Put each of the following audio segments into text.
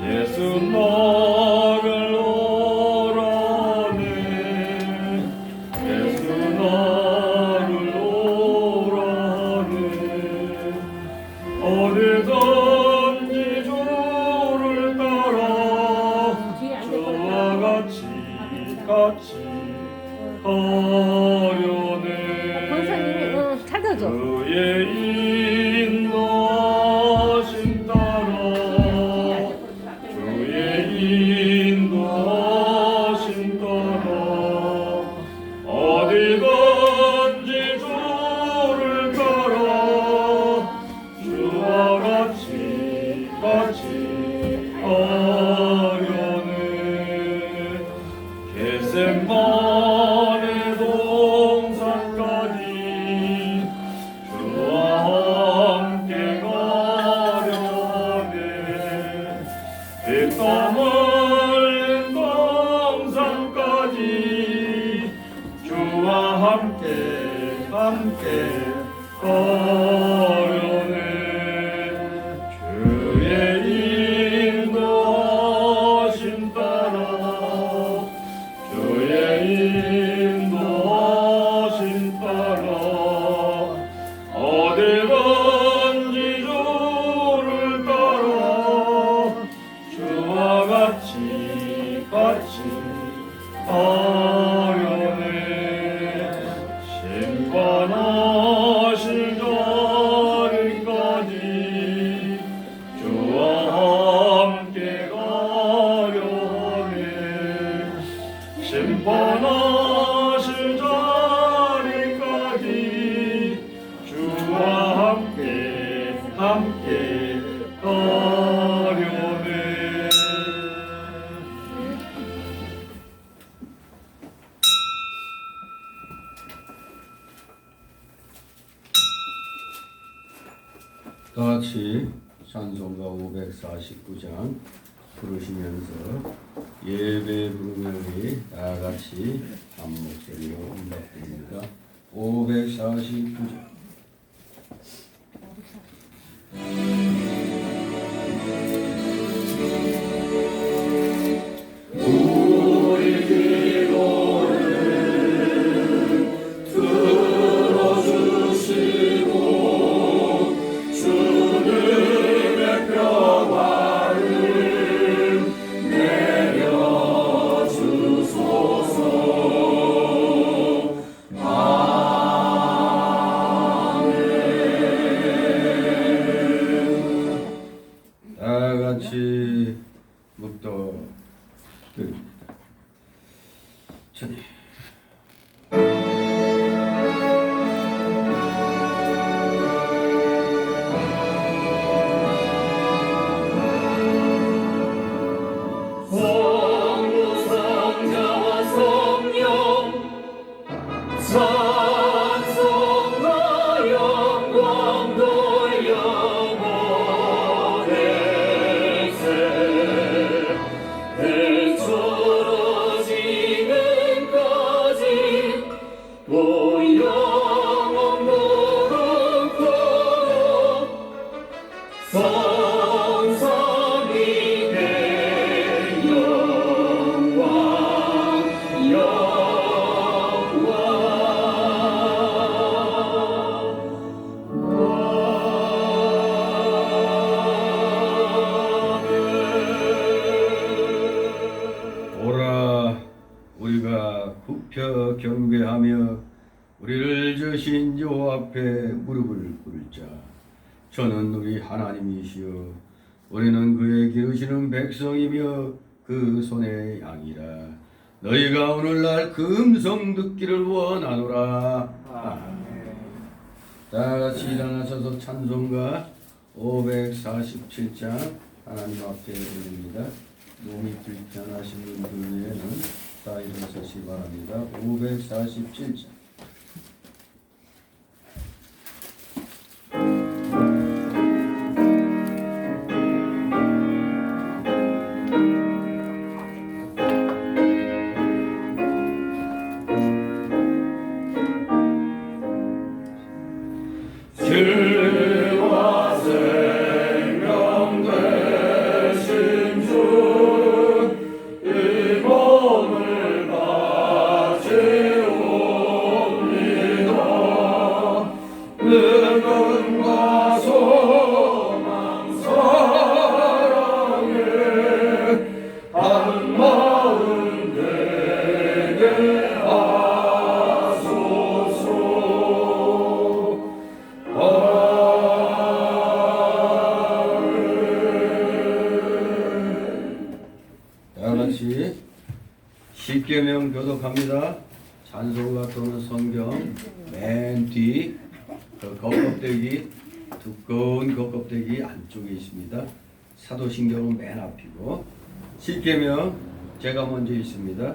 예수 너를 오라네 예수 너를 오라네 어디든지 주를 따라 저와 같이 하려네 찾아줘. 그의 인도하심 따라 주의 인도하심 따라 어디든지 주를 따라 주와 같이 하려네 겟세마네 동산까지 주와 함께 가려네 빗땀 흘린 동산까지 주와 함께 가려네 주의 인도하심 따라 주의 인도하심 따라 어디든지 주를 따라 주와 같이 하려네 심판하실 자리까지 주와 함께 가려네 심판하실 자리까지 주와 함께 가려네 다같이 찬송가 549장 부르시면서 예배 부르는 우리 다같이 한 목소리로 응답드립니다. 549장 성삼위의 영광 영광 오라 우리가 굽혀 경배하며 우리를 주신 여 앞에 무릎을 꿇자. 저는 우리 하나님이시여 우리는 그의 기르시는 백성이며 그 손의 양이라. 너희가 오늘날 그 음성 듣기를 원하노라. 아멘. 다 같이 일어나셔서 찬송가 547장 하나님 앞에 올립니다. 몸이 불편하신 분들 외에는 다 일어서시 바랍니다. 547장. 주와 생명 되신 주 이 몸을 바치옵니다. 능은과 소망 사랑에 한 마음 되게 하소서. 다같이 십계명 교독합니다. 찬송가 또는 성경 맨 뒤 그 겉껍데기 두꺼운 겉껍데기 안쪽에 있습니다. 사도신경은 맨 앞이고 십계명 제가 먼저 있습니다.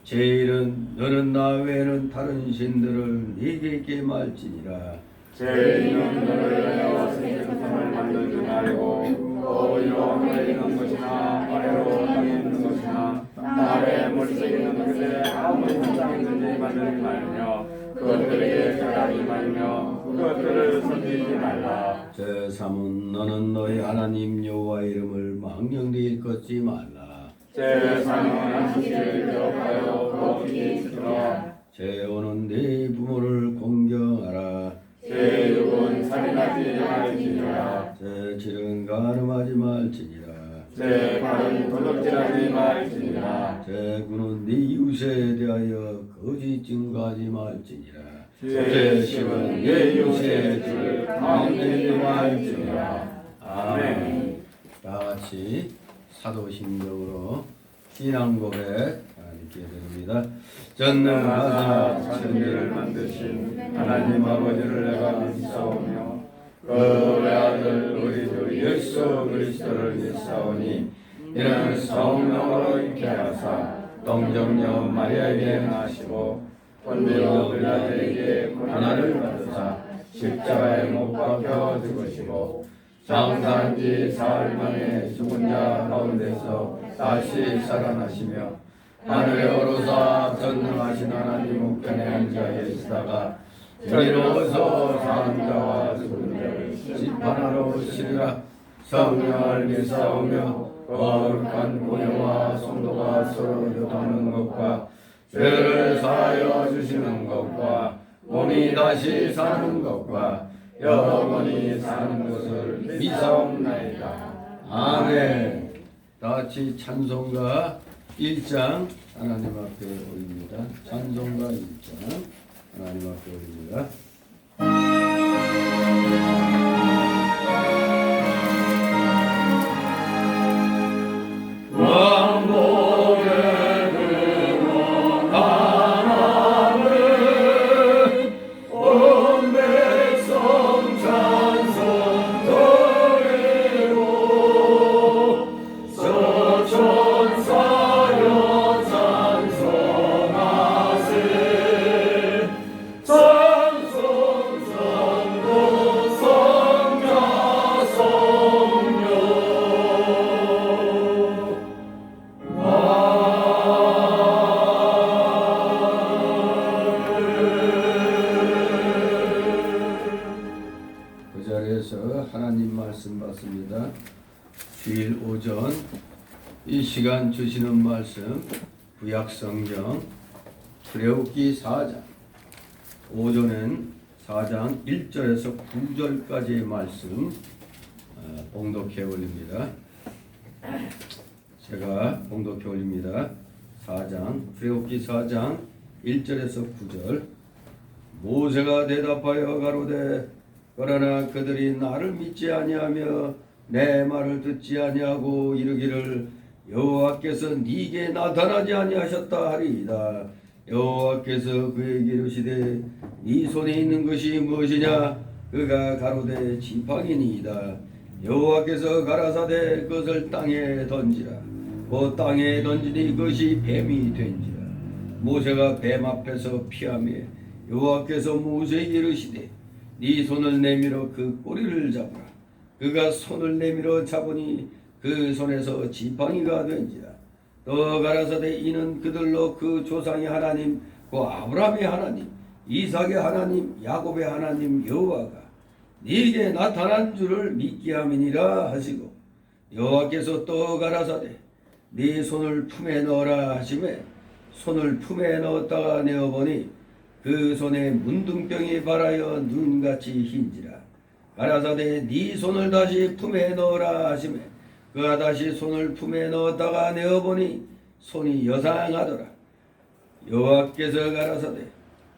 제1은 너는 나 외에는 다른 신들을 네게 있게 말지니라. 제2는 너를 위하여 세상을 만들지 말고 또 위로 하늘에 있는 것이나 아래로 땅에 있는 것이나 아래 물속에 있는 것에 아무리 상상든지 만들지 말며 그것들에게 절하지 말며 그것들을 섬기지 말라. 제3은 너는 너희 하나님 여호와 이름을 망령되이 걷지 말라. 제3은 안식일을 기억하여 거기에 지키라. 제5는 네 부모를 공경하라. 제6은 살인하지 말지니라. 제7은 간음하지 말지니라. 제8은 도둑질하지 말지니라. 제9는 네 이웃에 대하여 거짓 증거하지 말지니라. 제10은 내 이웃의 죄를 감내지 말지니라. 아멘. 다같이 사도신경으로 신앙 고백 하나님께 드립니다. 전능하사 천지를 만드신 하나님 아버지를 내가 믿사오며 그 외아들 우리 주 예수 그리스도를 믿사오니 이는 성령으로 잉태하사 동정녀 마리아에게 나시고 본디오 빌라도에게 고난을 받으사 십자가에 못 박혀 죽으시고 장사한 지 사흘 만에 죽은 자 가운데서 다시 살아나시며 하늘에 오르사 전능하신 하나님 우편에 앉아 계시다가 이로서 사는 자와 죽은 자를 심판하러 오시리라. 성령을 믿사오며 거룩한 공예와 성도가 서로 교통하는 것과 죄를 사하여 주시는 것과 몸이 다시 사는 것과 영원히 사는 것을 믿사옵나이다. 아멘. 다같이 찬송가 1장 하나님 앞에 올립니다. 찬송가 1장 하나님 앞에 올립니다. 찬송 받았습니다. 주일 오전 이 시간 주시는 말씀 구약성경 출애굽기 4장 오전엔 4장 1절에서 9절까지의 말씀 봉독해 올립니다. 제가 봉독해 올립니다. 4장 출애굽기 4장 1절에서 9절. 모세가 대답하여 가로되 그러나 그들이 나를 믿지 아니하며 내 말을 듣지 아니하고 이르기를 여호와께서 네게 나타나지 아니하셨다 하리이다. 여호와께서 그에게 이르시되 네 손에 있는 것이 무엇이냐? 그가 가로되 지팡이니이다. 여호와께서 가라사대 그것을 땅에 던지라. 그 땅에 던지니 그것이 뱀이 된지라. 모세가 뱀 앞에서 피하며 여호와께서 모세에게 이르시되 네 손을 내밀어 그 꼬리를 잡으라. 그가 손을 내밀어 잡으니 그 손에서 지팡이가 된지라. 또 가라사대 이는 그들로 그 조상의 하나님 그 아브라함의 하나님 이삭의 하나님 야곱의 하나님 여호와가 네게 나타난 줄을 믿게 함이니라 하시고 여호와께서 또 가라사대 네 손을 품에 넣어라 하시매 손을 품에 넣었다가 내어보니 그 손에 문둥병이 발하여 눈같이 흰지라. 가라사대 네 손을 다시 품에 넣어라 하시매 그가 다시 손을 품에 넣었다가 내어보니 손이 여상하더라. 여호와께서 가라사대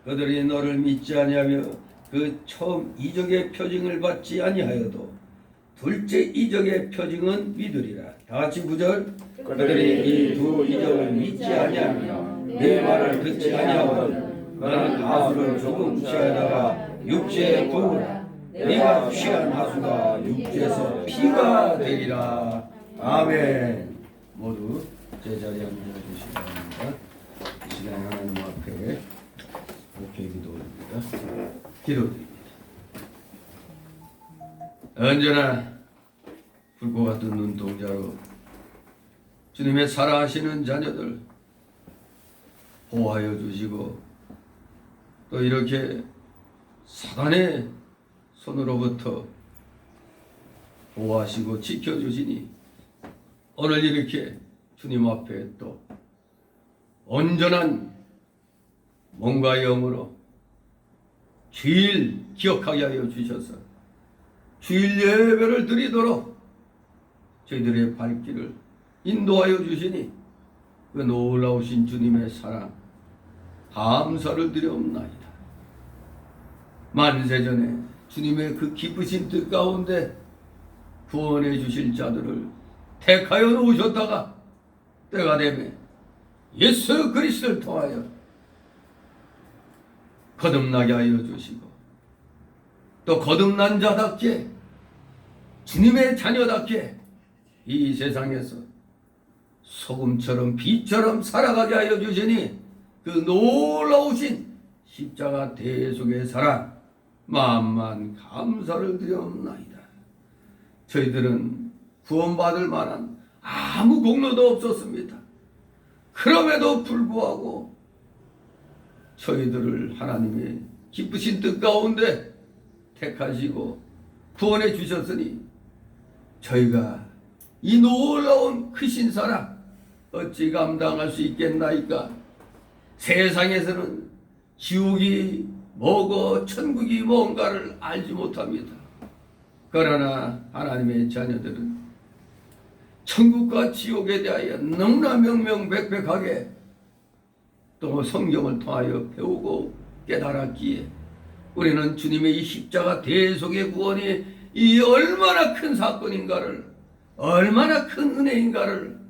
그들이 너를 믿지 아니하며 그 처음 이적의 표징을 받지 아니하여도 둘째 이적의 표징은 믿으리라. 다같이 9절. 그들이 이 두 이적을 믿지 아니하며 내 말을 듣지 아니하거든 너는 하수를 조금 취하다가 육지에 부으라. 네가 취한 하수가 육지에서 피가 되리라. 아멘. 모두 제자리에 앉아주시기 바랍니다. 이 시간 하나님 앞에 목회 기도입니다. 기도드립니다. 언제나 불꽃 같은 눈동자로 주님의 사랑하시는 자녀들 보호하여 주시고 또 이렇게 사단의 손으로부터 보호하시고 지켜주시니 오늘 이렇게 주님 앞에 또 온전한 몸과 영으로 주일 기억하게 하여 주셔서 주일 예배를 드리도록 저희들의 발길을 인도하여 주시니 그 놀라우신 주님의 사랑 감사를 드려옵나이다. 만세전에 주님의 그 기쁘신 뜻 가운데 구원해 주실 자들을 택하여 놓으셨다가 때가 되면 예수 그리스도를 통하여 거듭나게 하여 주시고 또 거듭난 자답게 주님의 자녀답게 이 세상에서 소금처럼 빛처럼 살아가게 하여 주시니 그 놀라우신 십자가 대속의 사랑 만만 감사를 드려옵나이다. 저희들은 구원받을 만한 아무 공로도 없었습니다. 그럼에도 불구하고 저희들을 하나님의 기쁘신 뜻 가운데 택하시고 구원해 주셨으니 저희가 이 놀라운 크신 사랑 어찌 감당할 수 있겠나이까? 세상에서는 지옥이 뭐고 천국이 뭔가를 알지 못합니다. 그러나 하나님의 자녀들은 천국과 지옥에 대하여 너무나 명명백백하게 또 성경을 통하여 배우고 깨달았기에 우리는 주님의 이 십자가 대속의 구원이 이 얼마나 큰 사건인가를 얼마나 큰 은혜인가를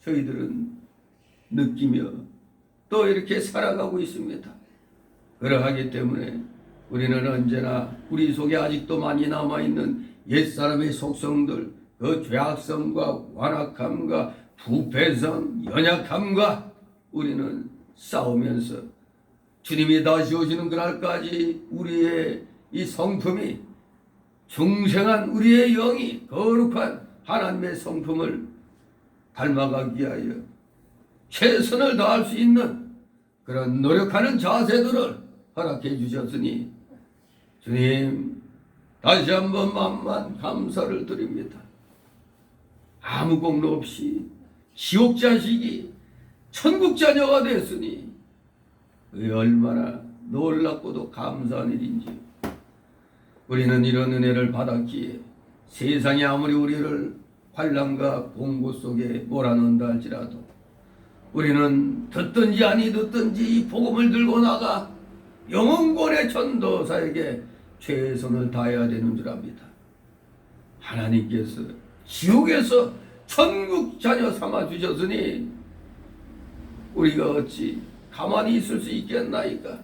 저희들은 느끼며 또 이렇게 살아가고 있습니다. 그러하기 때문에 우리는 언제나 우리 속에 아직도 많이 남아있는 옛사람의 속성들 그 죄악성과 완악함과 부패성, 연약함과 우리는 싸우면서 주님이 다시 오시는 그날까지 우리의 이 성품이 중생한 우리의 영이 거룩한 하나님의 성품을 닮아가기 위하여 최선을 다할 수 있는 그런 노력하는 자세들을 허락해 주셨으니 주님 다시 한번 만만 감사를 드립니다. 아무 공로 없이 지옥 자식이 천국 자녀가 됐으니 얼마나 놀랍고도 감사한 일인지. 우리는 이런 은혜를 받았기에 세상이 아무리 우리를 환난과 공고 속에 몰아넣는다 할지라도 우리는 듣든지 아니 듣든지 이 복음을 들고 나가 영혼권의 전도사에게 최선을 다해야 되는 줄 압니다. 하나님께서 지옥에서 천국 자녀 삼아 주셨으니 우리가 어찌 가만히 있을 수 있겠나이까.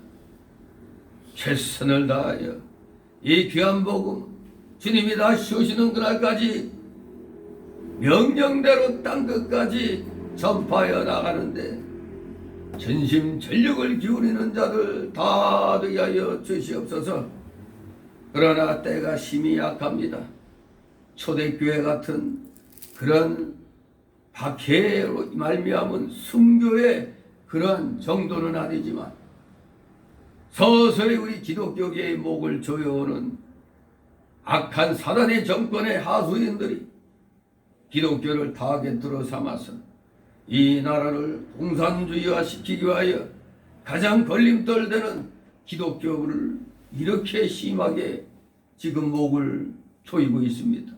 최선을 다하여 이 귀한 복음 주님이 다시 오시는 그날까지 명령대로 땅끝까지 전파하여 나가는데 전심 전력을 기울이는 자들 다 되게 하여 주시옵소서. 그러나 때가 심히 약합니다. 초대교회 같은 그런 박해로 말미암은 순교의 그런 정도는 아니지만 서서히 우리 기독교계의 목을 조여오는 악한 사단의 정권의 하수인들이 기독교를 타겟으로 삼아서 이 나라를 공산주의화 시키기 위하여 가장 걸림돌되는 기독교를 이렇게 심하게 지금 목을 조이고 있습니다.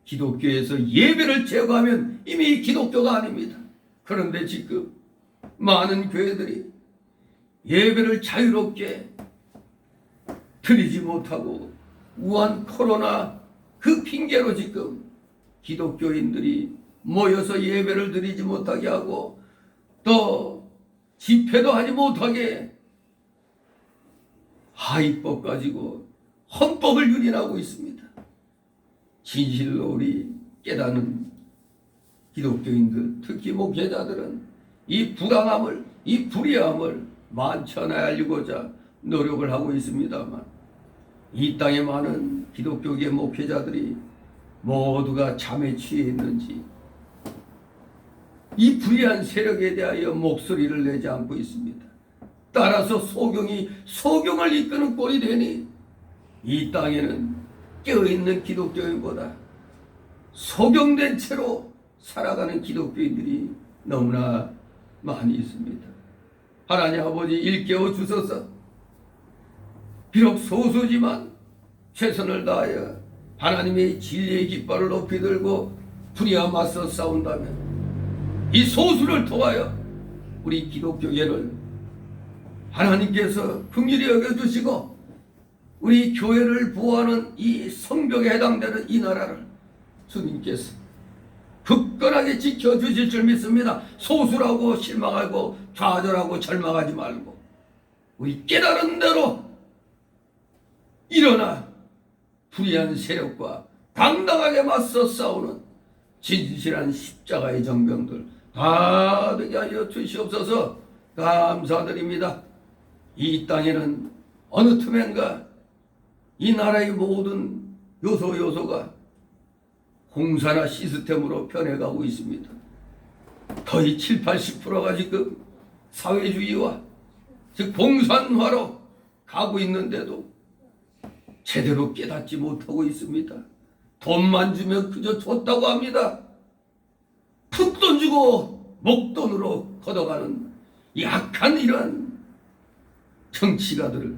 기독교에서 예배를 제거하면 이미 기독교가 아닙니다. 그런데 지금 많은 교회들이 예배를 자유롭게 드리지 못하고 우한 코로나 그 핑계로 지금 기독교인들이 모여서 예배를 드리지 못하게 하고 또 집회도 하지 못하게 하위법 가지고 헌법을 유린하고 있습니다. 진실로 우리 깨닫는 기독교인들, 특히 목회자들은 이 부당함을, 이 불의함을 만천하에 알리고자 노력을 하고 있습니다만 이 땅에 많은 기독교계 목회자들이 모두가 잠에 취해 있는지 이 불의한 세력에 대하여 목소리를 내지 않고 있습니다. 따라서 소경을 이끄는 꼴이 되니 이 땅에는 깨어있는 기독교인보다 소경된 채로 살아가는 기독교인들이 너무나 많이 있습니다. 하나님 아버지 일깨워 주소서. 비록 소수지만 최선을 다하여 하나님의 진리의 깃발을 높이 들고 불의와 맞서 싸운다면 이 소수를 통하여 우리 기독교계를 하나님께서 긍휼히 여겨주시고 우리 교회를 보호하는 이 성벽에 해당되는 이 나라를 주님께서 굳건하게 지켜주실 줄 믿습니다. 소수라고 실망하고 좌절하고 절망하지 말고 우리 깨달은 대로 일어나 불의한 세력과 당당하게 맞서 싸우는 진실한 십자가의 정병들 다 되게 하여 주시옵소서. 감사드립니다. 이 땅에는 어느 틈엔가 이 나라의 모든 요소가 공산화 시스템으로 변해가고 있습니다. 거의 70~80%가 지금 사회주의와 즉 공산화로 가고 있는데도 제대로 깨닫지 못하고 있습니다. 돈만 주면 그저 줬다고 합니다. 푼돈 주고 목돈으로 걷어가는 약한 이러한 정치가들을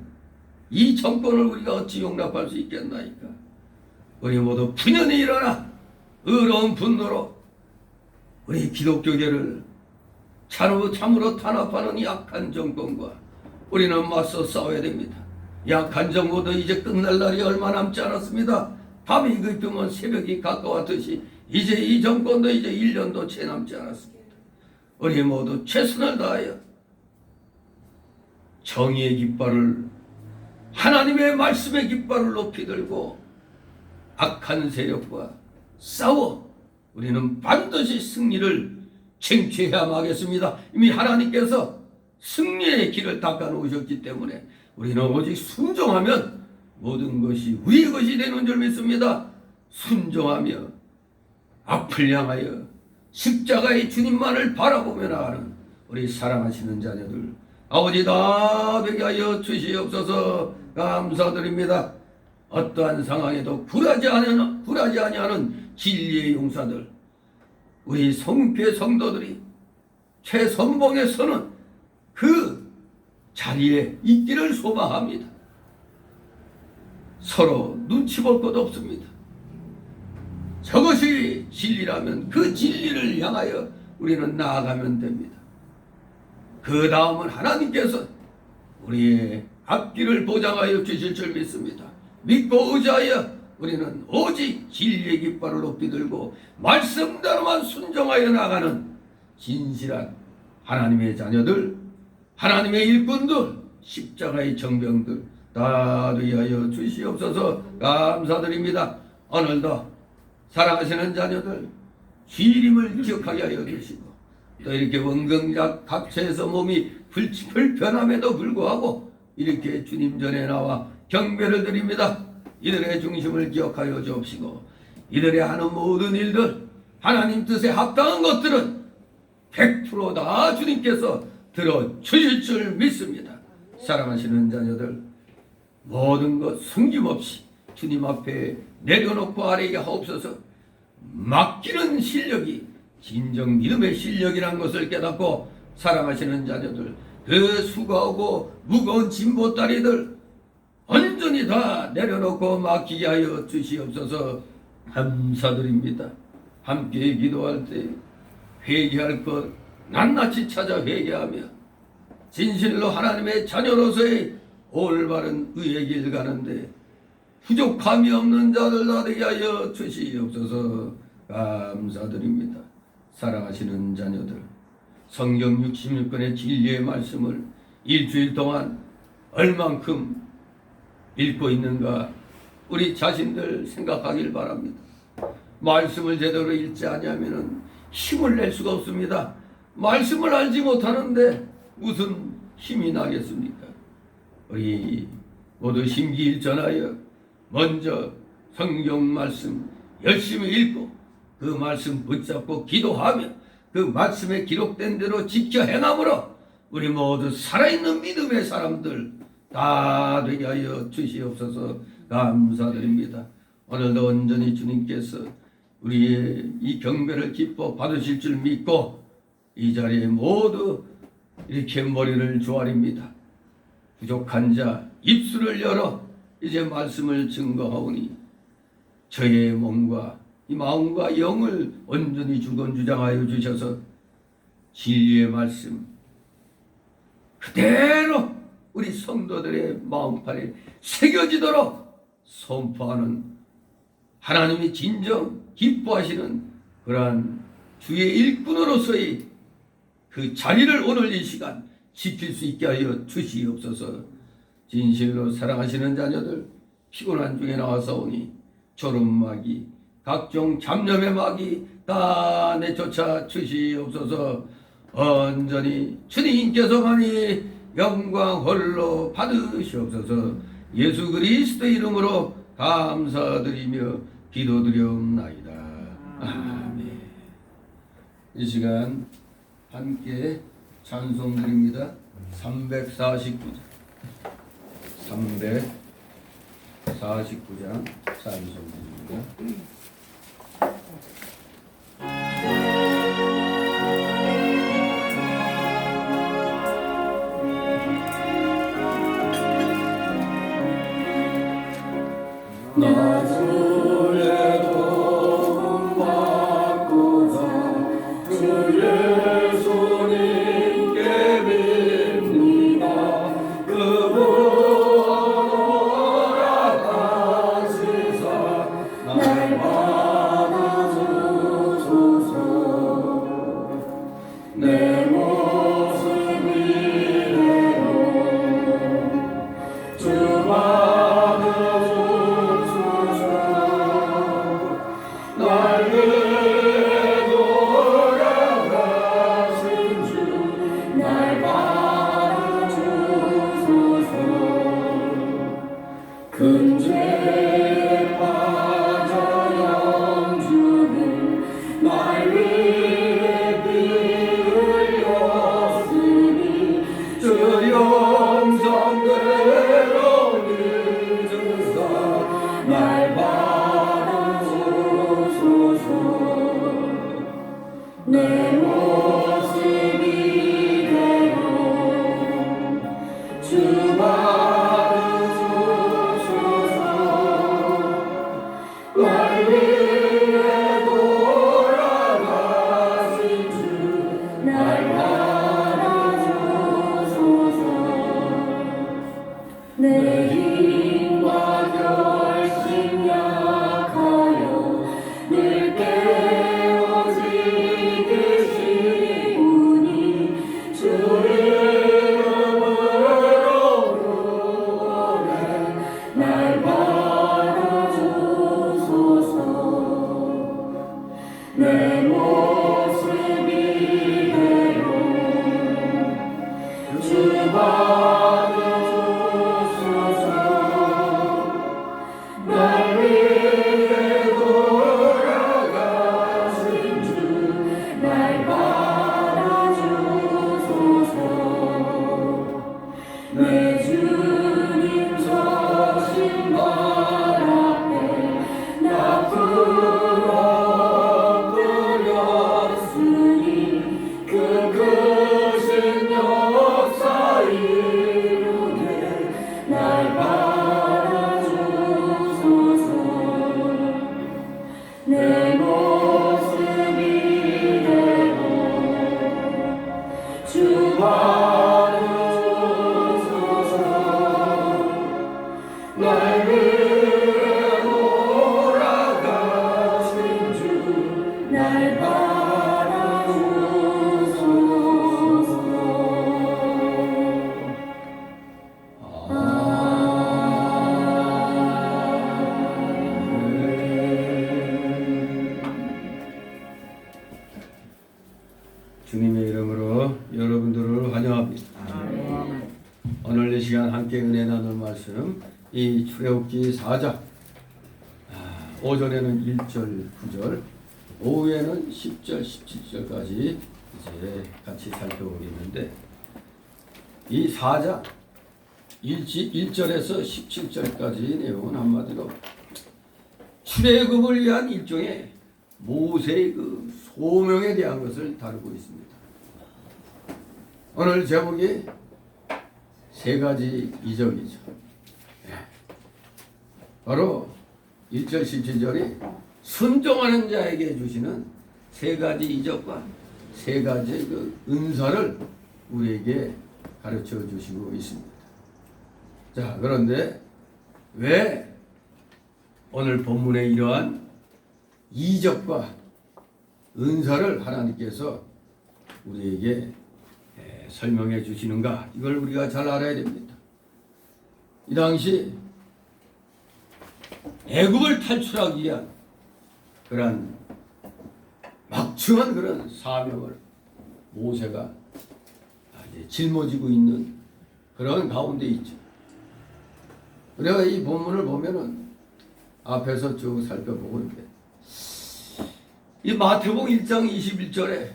이 정권을 우리가 어찌 용납할 수 있겠나이까. 우리 모두 분연히 일어나 의로운 분노로 우리 기독교계를 참으로 탄압하는 약한 정권과 우리는 맞서 싸워야 됩니다. 약한 정부도 이제 끝날 날이 얼마 남지 않았습니다. 밤이 깊으면 새벽이 가까웠듯이 이제 이 정권도 이제 1년도 채 남지 않았습니다. 우리 모두 최선을 다하여 정의의 깃발을 하나님의 말씀의 깃발을 높이 들고 악한 세력과 싸워 우리는 반드시 승리를 쟁취해야 하겠습니다. 이미 하나님께서 승리의 길을 닦아 놓으셨기 때문에 우리는 오직 순종하면 모든 것이 우리의 것이 되는 줄 믿습니다. 순종하며 앞을 향하여 십자가의 주님만을 바라보며 나가는 우리 사랑하시는 자녀들 아버지 다 되게 하여 주시옵소서. 감사드립니다. 어떠한 상황에도 굴하지 아니하는 진리의 용사들, 우리 성필 성도들이 최선봉에 서는 그 자리에 있기를 소망합니다. 서로 눈치 볼 것 없습니다. 저것이 진리라면 그 진리를 향하여 우리는 나아가면 됩니다. 그 다음은 하나님께서 우리의 앞길을 보장하여 주실 줄 믿습니다. 믿고 의지하여 우리는 오직 진리의 깃발을 높이 들고 말씀대로만 순종하여 나가는 진실한 하나님의 자녀들, 하나님의 일꾼들, 십자가의 정병들 다 되게 하여 주시옵소서. 감사드립니다. 오늘도 사랑하시는 자녀들 주님을 기억하게 하여 주시고, 또 이렇게 원경작 각처에서 몸이 불편함에도 불구하고 이렇게 주님 전에 나와 경배를 드립니다. 이들의 중심을 기억하여 주옵시고, 이들의 하는 모든 일들, 하나님 뜻에 합당한 것들은 100% 주님께서 들어주실 줄 믿습니다. 사랑하시는 자녀들, 모든 것 숨김없이 주님 앞에 내려놓고 아뢰게 하옵소서. 맡기는 실력이 진정 믿음의 실력이라는 것을 깨닫고, 사랑하시는 자녀들, 그 수고하고 무거운 진보다리들 온전히 다 내려놓고 맡기게 하여 주시옵소서. 감사드립니다. 함께 기도할 때 회개할 것 낱낱이 찾아 회개하며 진실로 하나님의 자녀로서의 올바른 의의 길 가는데 부족함이 없는 자들 다 되게 하여 주시옵소서. 감사드립니다. 사랑하시는 자녀들, 성경 66권의 진리의 말씀을 일주일 동안 얼만큼 읽고 있는가 우리 자신들 생각하길 바랍니다. 말씀을 제대로 읽지 아니하면 힘을 낼 수가 없습니다. 말씀을 알지 못하는데 무슨 힘이 나겠습니까? 우리 모두 심기일전하여 먼저 성경 말씀 열심히 읽고 그 말씀 붙잡고 기도하며 그 말씀에 기록된 대로 지켜 행함으로 우리 모두 살아있는 믿음의 사람들 다 되게 하여 주시옵소서. 감사드립니다. 오늘도 온전히 주님께서 우리의 이 경배를 기뻐 받으실 줄 믿고 이 자리에 모두 이렇게 머리를 조아립니다. 부족한 자 입술을 열어 이제 말씀을 증거하오니 저의 몸과 이 마음과 영을 온전히 주권주장하여 주셔서 진리의 말씀 그대로 우리 성도들의 마음판에 새겨지도록 선포하는 하나님이 진정 기뻐하시는 그러한 주의 일꾼으로서의 그 자리를 오늘 이 시간 지킬 수 있게 하여 주시옵소서. 진실로 사랑하시는 자녀들 피곤한 중에 나와서 졸음마귀 각종 잡념의 마귀 다 내쫓아 주시옵소서. 온전히 주님께서만이 영광 홀로 받으시옵소서. 예수 그리스도 이름으로 감사드리며 기도드리옵나이다. 아멘. 이 시간 함께 찬송 드립니다. 349장 찬송 드립니다. 나 주의 도움 받고자 주 예수님께 빕니다. 그분 허락하시사 날 내 모습 이대로 주 받으소서. 날 위해 돌아가신 주 날 받아주소서. 내 힘과 결심 약하여 늘 깨어지시우니 주 이름으로 구원해 날 받아주소서. 내 모습 이대로 주 받으소서. 날 위해 돌아가신 주 날 받아주소서. 내 주님 서신 발 앞에 나 부러뜨렸으니 그 크신 역사 이루네 날 받아주소서. 내 모습 이대로 주 받으소서. 날 위해 돌아가신 주 날 받아주소서. 주님의 이름으로 여러분들을 환영합니다. 오늘 이 시간 함께 은혜 나눌 말씀 이 출애굽기 4장 오전에는 1절 9절 오후에는 10절 17절까지 이제 같이 살펴보겠는데 이 4장 1절에서 17절까지 내용은 한마디로 출애굽을 위한 일종의 모세의 그 소명에 대한 것을 다루고 있습니다. 오늘 제목이 세 가지 이적이죠. 바로 1절 17절이 순종하는 자에게 주시는 세 가지 이적과 세 가지 그 은사를 우리에게 가르쳐 주시고 있습니다. 자, 그런데 왜 오늘 본문에 이러한 이적과 은사를 하나님께서 우리에게 설명해 주시는가? 이걸 우리가 잘 알아야 됩니다. 이 당시 애굽을 탈출하기 위한 그런 막중한 그런 사명을 모세가 짊어지고 있는 그런 가운데 있죠. 우리가 이 본문을 보면은 앞에서 쭉 살펴보고 있는데 이 마태복음 1장 21절에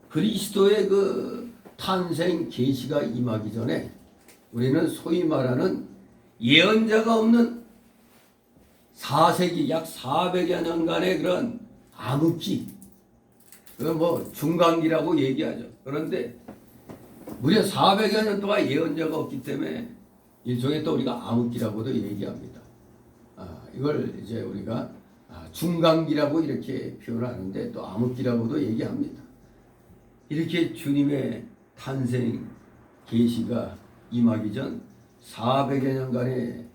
그리스도의 그 탄생 계시가 임하기 전에 우리는 소위 말하는 예언자가 없는 4세기 약 400여 년간의 그런 암흑기, 그건 뭐 중간기라고 얘기하죠. 그런데 무려 400여 년 동안 예언자가 없기 때문에 일종의 또 우리가 암흑기라고도 얘기합니다. 이걸 이제 우리가 중간기라고 이렇게 표현하는데 또 암흑기라고도 얘기합니다. 이렇게 주님의 탄생 계시가 임하기 전 400여 년간의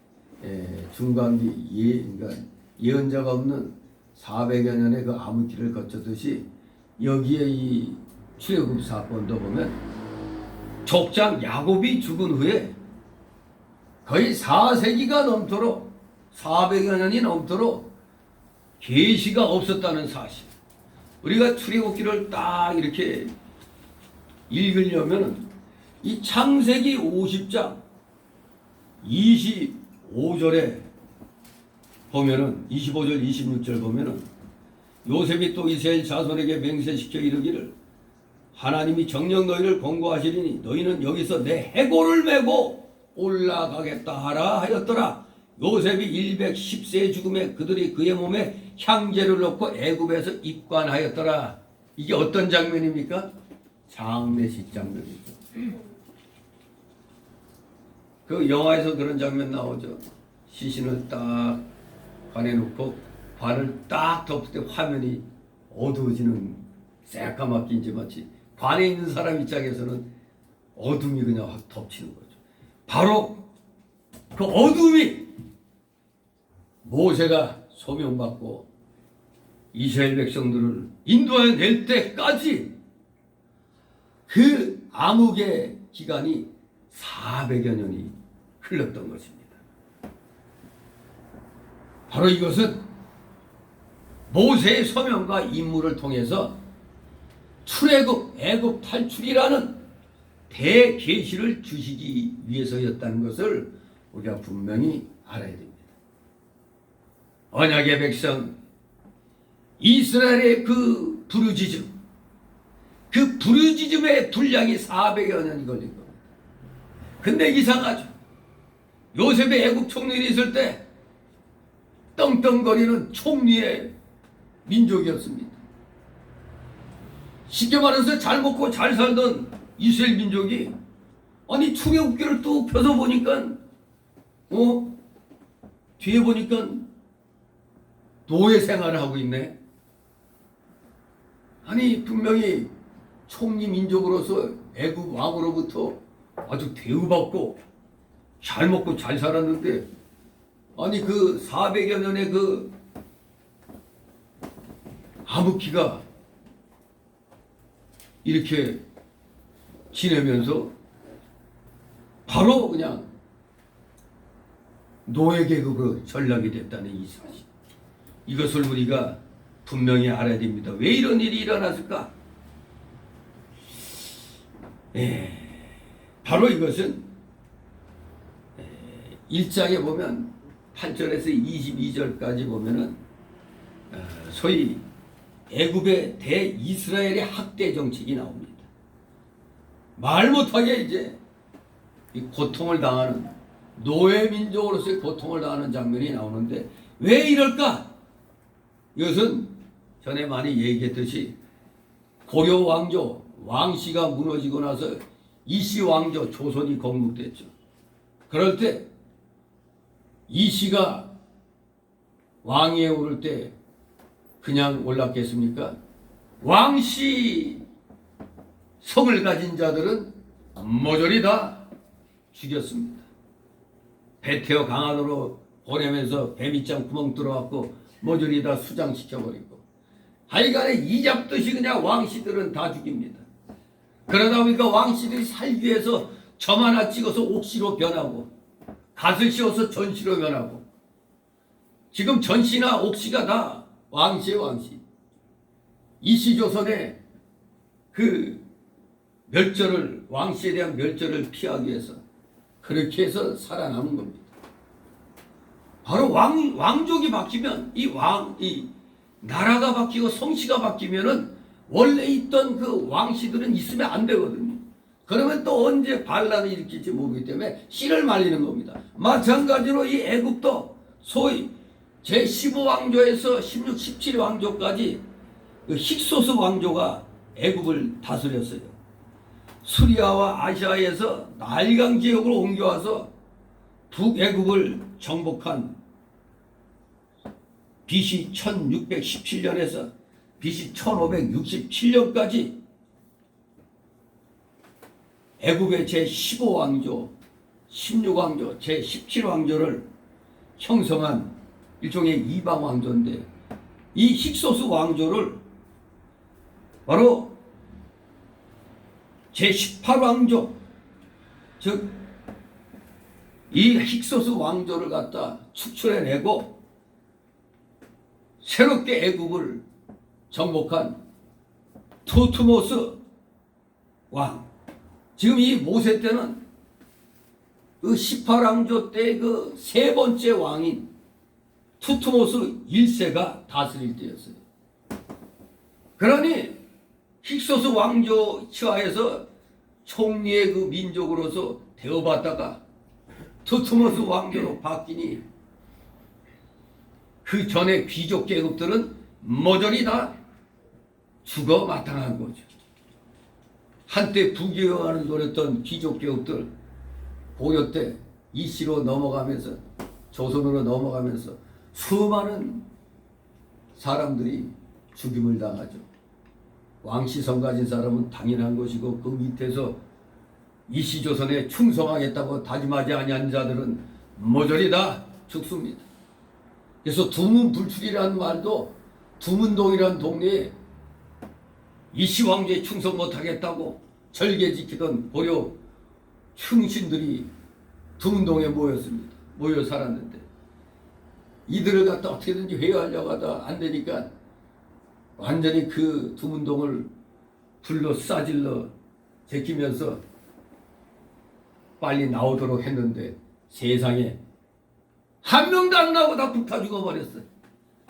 중간기 그러니까 예언자가 없는 400여 년의 그 암흑기를 거쳤듯이 여기에 이 출애굽 사건도 보면 족장 야곱이 죽은 후에 거의 4세기가 넘도록 400여 년이 넘도록 계시가 없었다는 사실. 우리가 출애굽기를 딱 이렇게 읽으려면 이 창세기 50장 25절에 보면은 25절 26절 보면은 요셉이 또 이스라엘 자손에게 맹세시켜 이르기를 하나님이 정녕 너희를 권고하시리니 너희는 여기서 내 해골을 메고 올라가겠다 하라 하였더라. 요셉이 110세의 죽음에 그들이 그의 몸에 향제를 넣고 애굽에서 입관하였더라. 이게 어떤 장면입니까? 장례식 장면이죠. 그 영화에서 그런 장면 나오죠. 시신을 딱 관에 놓고 관을 딱 덮을 때 화면이 어두워지는, 새까맣게 이제 마치 관에 있는 사람 입장에서는 어둠이 그냥 확 덮치는 거죠. 바로 그 어둠이 모세가 소명받고 이스라엘 백성들을 인도하여 낼 때까지 그 암흑의 기간이 400여 년이 흘렀던 것입니다. 바로 이것은 모세의 소명과 임무를 통해서 출애굽, 애굽 탈출이라는 대계시를 주시기 위해서였다는 것을 우리가 분명히 알아야 됩니다. 언약의 백성 이스라엘의 그 부르짖음, 그 부르짖음의 분량이 400여 년이 걸린 겁니다. 근데 이상하죠. 요셉의 애국 총리이 있을 때 떵떵거리는 총리의 민족이었습니다. 쉽게 말해서 잘 먹고 잘 살던 이스라엘 민족이 아니 출애굽기를 뚝 펴서 보니까 뒤에 보니까 노예 생활을 하고 있네. 아니 분명히 총리 민족으로서 애굽 왕으로부터 아주 대우받고 잘 먹고 잘 살았는데 아니 그 400여 년의 그 암흑기가 이렇게 지내면서 바로 그냥 노예 계급으로 전락이 됐다는 이 사실, 이것을 우리가 분명히 알아야 됩니다. 왜 이런 일이 일어났을까? 바로 이것은 1장에 보면 8절에서 22절까지 보면은 소위 애굽의 대이스라엘의 학대 정책이 나옵니다. 말 못하게 이제 이 고통을 당하는 노예 민족으로서의 고통을 당하는 장면이 나오는데 왜 이럴까? 이것은 전에 많이 얘기했듯이 고려 왕조 왕씨가 무너지고 나서 이씨 왕조 조선이 건국됐죠. 그럴 때 이씨가 왕위에 오를 때 그냥 올랐겠습니까? 왕씨 성을 가진 자들은 모조리 다 죽였습니다. 배 태워 강화도로 보내면서 배밑장 구멍 뚫어갖고 모조리 다 수장시켜버리고 하여간에 이잡듯이 그냥 왕씨들은 다 죽입니다. 그러다 보니까 왕씨들이 살기 위해서 점 하나 찍어서 옥시로 변하고 갓을 씌워서 전시로 변하고 지금 전시나 옥시가 다 왕씨의 왕씨. 이시조선의 그 멸절을, 왕씨에 대한 멸절을 피하기 위해서 그렇게 해서 살아남은 겁니다. 바로 왕족이 바뀌면 이 나라가 바뀌고 성씨가 바뀌면은 원래 있던 그 왕씨들은 있으면 안 되거든요. 그러면 또 언제 반란을 일으킬지 모르기 때문에 씨를 말리는 겁니다. 마찬가지로 이 애굽도 소위 제15왕조에서 16, 17왕조까지 그 힉소스 왕조가 애굽을 다스렸어요. 수리아와 아시아에서 나일강 지역으로 옮겨와서 북애굽을 정복한 BC 1617년에서 BC 1567년까지 애굽의 제15왕조, 16왕조, 제17왕조를 형성한 일종의 이방왕조인데 이 힉소스 왕조를 바로 제18왕조, 즉 이 힉소스 왕조를 갖다 축출해내고 새롭게 애굽을 정복한 투트모스 왕. 지금 이 모세 때는 그 18왕조 때 그 세 번째 왕인 투트모스 1세가 다스릴 때였어요. 그러니 힉소스 왕조 치하에서 총리의 그 민족으로서 대우받다가 투트모스 왕조로 바뀌니 그 전에 귀족 계급들은 모조리 다 죽어 마땅한 거죠. 한때 부귀영화를 노렸던 귀족개혁들 고려 때 이씨로 넘어가면서 조선으로 넘어가면서 수많은 사람들이 죽임을 당하죠. 왕시성 가진 사람은 당연한 것이고 그 밑에서 이씨조선에 충성하겠다고 다짐하지 아니한 자들은 모조리 다 죽습니다. 그래서 두문불출이라는 말도 두문동이라는 동네에 이씨 왕조에 충성 못하겠다고 절개 지키던 고려 충신들이 두문동에 모였습니다. 모여 살았는데 이들을 갖다 어떻게든지 회유하려고 하다 안 되니까 완전히 그 두문동을 불러 싸질러 제끼면서 빨리 나오도록 했는데 세상에 한 명도 안 나오고 다 불타 죽어버렸어요.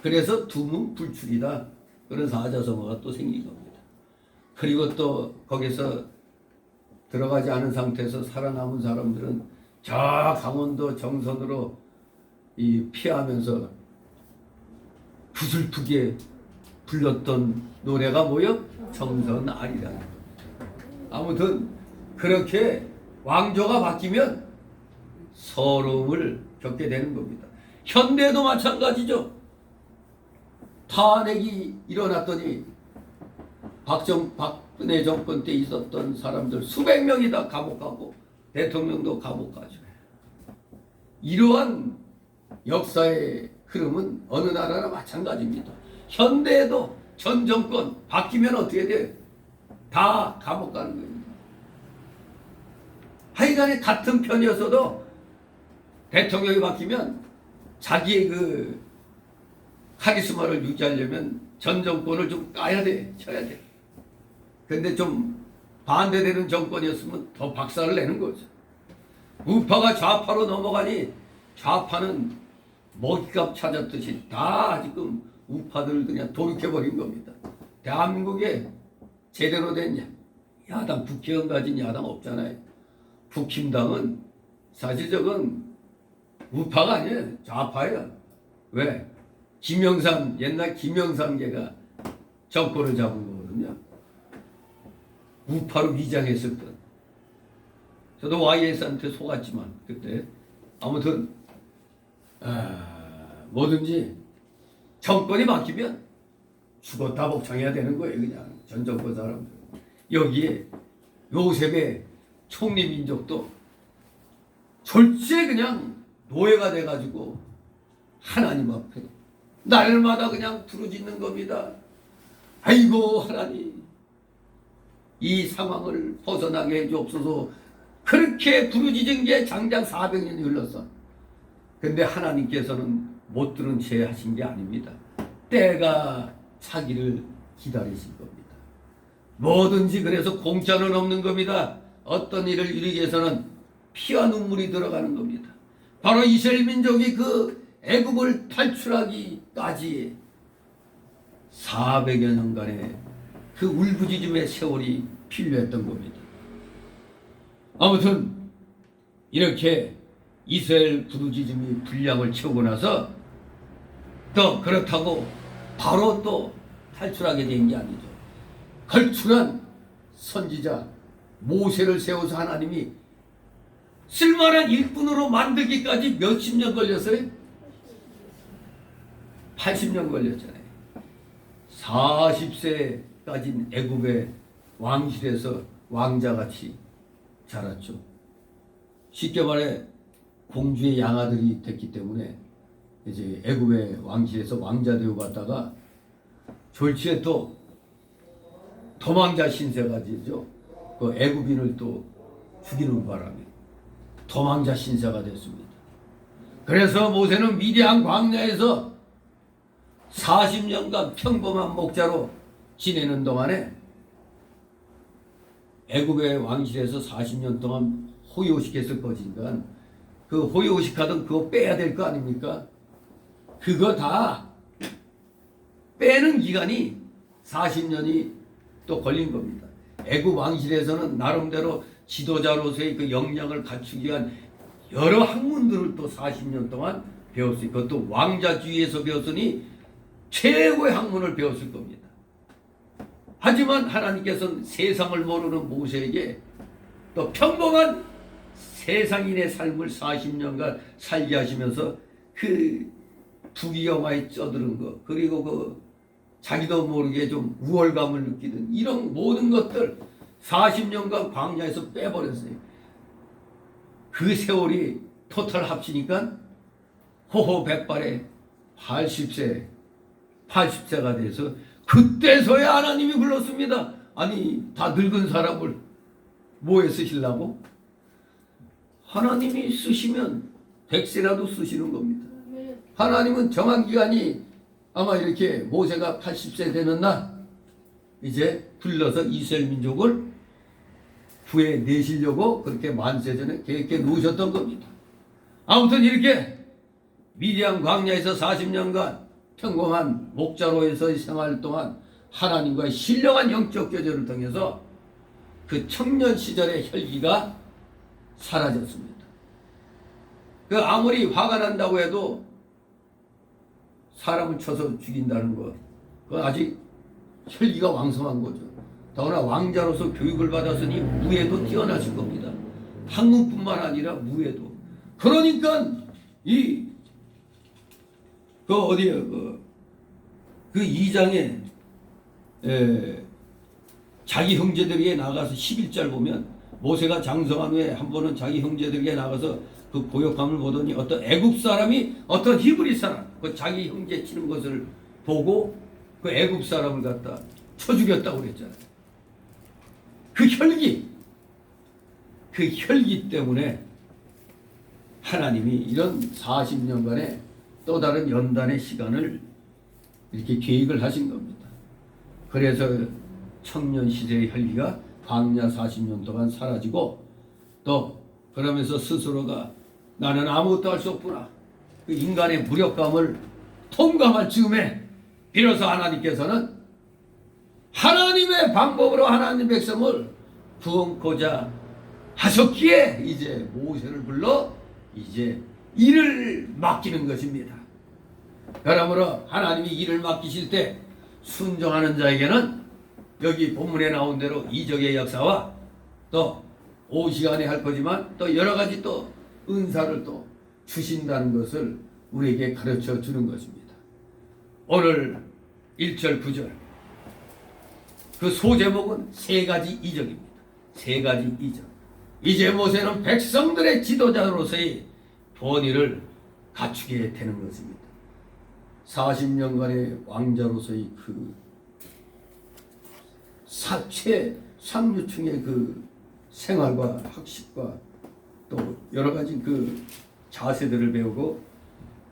그래서 두문불출이다. 그런 사자성어가 또 생긴 겁니다. 그리고 또 거기서 들어가지 않은 상태에서 살아남은 사람들은 저 강원도 정선으로 피하면서 구슬프게 불렀던 노래가 뭐요? 정선아리라는 겁니다. 아무튼 그렇게 왕조가 바뀌면 서러움을 겪게 되는 겁니다. 현대도 마찬가지죠. 탄핵이 일어났더니 박근혜 정권 때 있었던 사람들 수백 명이 다 감옥 가고 대통령도 감옥 가죠. 이러한 역사의 흐름은 어느 나라나 마찬가지입니다. 현대에도 전 정권 바뀌면 어떻게 돼요? 다 감옥 가는 겁니다. 하여간에 같은 편이었어도 대통령이 바뀌면 자기의 그 카리스마를 유지하려면 전 정권을 좀 까야 돼, 쳐야 돼. 근데 좀 반대되는 정권이었으면 더 박살을 내는 거죠. 우파가 좌파로 넘어가니 좌파는 먹잇감 찾았듯이 다 지금 우파들을 그냥 돌이켜버린 겁니다. 대한민국에 제대로 된 야당, 국회의원 가진 야당 없잖아요. 국힘당은 사실 저건 우파가 아니에요. 좌파예요. 왜? 김영삼, 옛날 김영삼계가 정권을 잡은 거거든요. 우파로 위장했을 때. 저도 YS한테 속았지만 그때 아무튼 뭐든지 정권이 바뀌면 죽었다 복창해야 되는 거예요. 그냥 전 정권 사람들. 여기에 요셉의 총리민족도 졸지에 그냥 노예가 돼가지고 하나님 앞에 날마다 그냥 부르짖는 겁니다. 아이고 하나님, 이 상황을 벗어나게 해주옵소서. 그렇게 부르짖은 게 장장 400년이 흘렀어. 근데 하나님께서는 못 들은 채 하신 게 아닙니다. 때가 차기를 기다리신 겁니다. 뭐든지 그래서 공짜는 없는 겁니다. 어떤 일을 이루기 위해서는 피와 눈물이 들어가는 겁니다. 바로 이스라엘 민족이 그 애국을 탈출하기까지 400여 년간의 그 울부짖음의 세월이 필요했던 겁니다. 아무튼 이렇게 이스라엘 부르짖음이 분량을 채우고 나서 또 그렇다고 바로 또 탈출하게 된 게 아니죠. 걸출한 선지자 모세를 세워서 하나님이 쓸만한 일꾼으로 만들기까지 몇십 년 걸렸어요? 80년 걸렸잖아요. 40세까지 애굽의 왕실에서 왕자같이 자랐죠. 쉽게 말해 공주의 양아들이 됐기 때문에 이제 애굽의 왕실에서 왕자 되어 갔다가 졸지에 또 도망자 신세가 되죠. 그 애굽인을 또 죽이는 바람에 도망자 신세가 됐습니다. 그래서 모세는 미디안 광야에서 40년간 평범한 목자로 지내는 동안에 애굽의 왕실에서 40년 동안 호요식했을 것이니까 그 호요식하던 그거 빼야 될 거 아닙니까? 그거 다 빼는 기간이 40년이 또 걸린 겁니다. 애굽 왕실에서는 나름대로 지도자로서의 그 역량을 갖추기 위한 여러 학문들을 또 40년 동안 배웠으니 그것도 왕자주의에서 배웠으니 최고의 학문을 배웠을 겁니다. 하지만 하나님께서는 세상을 모르는 모세에게 또 평범한 세상인의 삶을 40년간 살게 하시면서 그 부귀영화에 쩌드는 것, 그리고 그 자기도 모르게 좀 우월감을 느끼는 이런 모든 것들 40년간 광야에서 빼버렸어요. 그 세월이 토탈 합치니까 호호 백발에 80세가 돼서 그때서야 하나님이 불렀습니다. 아니 다 늙은 사람을 뭐에 쓰시려고? 하나님이 쓰시면 100세라도 쓰시는 겁니다. 하나님은 정한 기간이 아마 이렇게 모세가 80세 되는 날 이제 불러서 이스라엘 민족을 구해내시려고 그렇게 만세전에 계획해 놓으셨던 겁니다. 아무튼 이렇게 미디안 광야에서 40년간 평범한 목자로에서의 생활 동안 하나님과의 신령한 영적 교제를 통해서 그 청년 시절의 혈기가 사라졌습니다. 그 아무리 화가 난다고 해도 사람을 쳐서 죽인다는 것, 그건 아직 혈기가 왕성한 거죠. 더구나 왕자로서 교육을 받았으니 무예도 뛰어나신 겁니다. 학문뿐만 아니라 무예도. 그러니까 그 2장에 자기 형제들에게 나가서 11절 보면 모세가 장성한 후에 한 번은 자기 형제들에게 나가서 그 고역함을 보더니 어떤 애굽 사람이 어떤 히브리 사람 그 자기 형제 치는 것을 보고 그 애굽 사람을 갖다 쳐 죽였다고 그랬잖아요. 그 혈기 때문에 하나님이 이런 40년간의 또 다른 연단의 시간을 이렇게 계획을 하신 겁니다. 그래서 청년 시대의 혈기가 광야 40년 동안 사라지고 또 그러면서 스스로가 나는 아무것도 할 수 없구나. 그 인간의 무력감을 통감할 즈음에 비로소 하나님께서는 하나님의 방법으로 하나님 백성을 구원코자 하셨기에 이제 모세를 불러 이제 일을 맡기는 것입니다. 그러므로 하나님이 일을 맡기실 때 순종하는 자에게는 여기 본문에 나온 대로 이적의 역사와 또 5시간에 할 거지만 또 여러 가지 또 은사를 또 주신다는 것을 우리에게 가르쳐 주는 것입니다. 오늘 1절 9절 그 소제목은 세 가지 이적입니다. 세 가지 이적. 이제 모세는 백성들의 지도자로서의 권위를 갖추게 되는 것입니다. 40년간의 왕자로서의 그 최상류층의 그 생활과 학식과 또 여러 가지 그 자세들을 배우고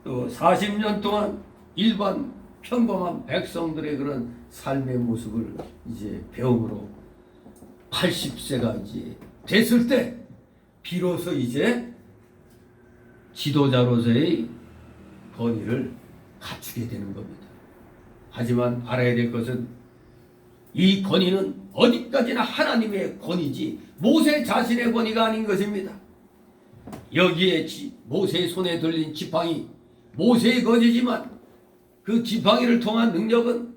또 40년 동안 일반 평범한 백성들의 그런 삶의 모습을 이제 배움으로 80세가 이제 됐을 때 비로소 이제 지도자로서의 권위를 갖추게 되는 겁니다. 하지만 알아야 될 것은 이 권위는 어디까지나 하나님의 권위지 모세 자신의 권위가 아닌 것입니다. 여기에 모세의 손에 들린 지팡이 모세의 것이지만 그 지팡이를 통한 능력은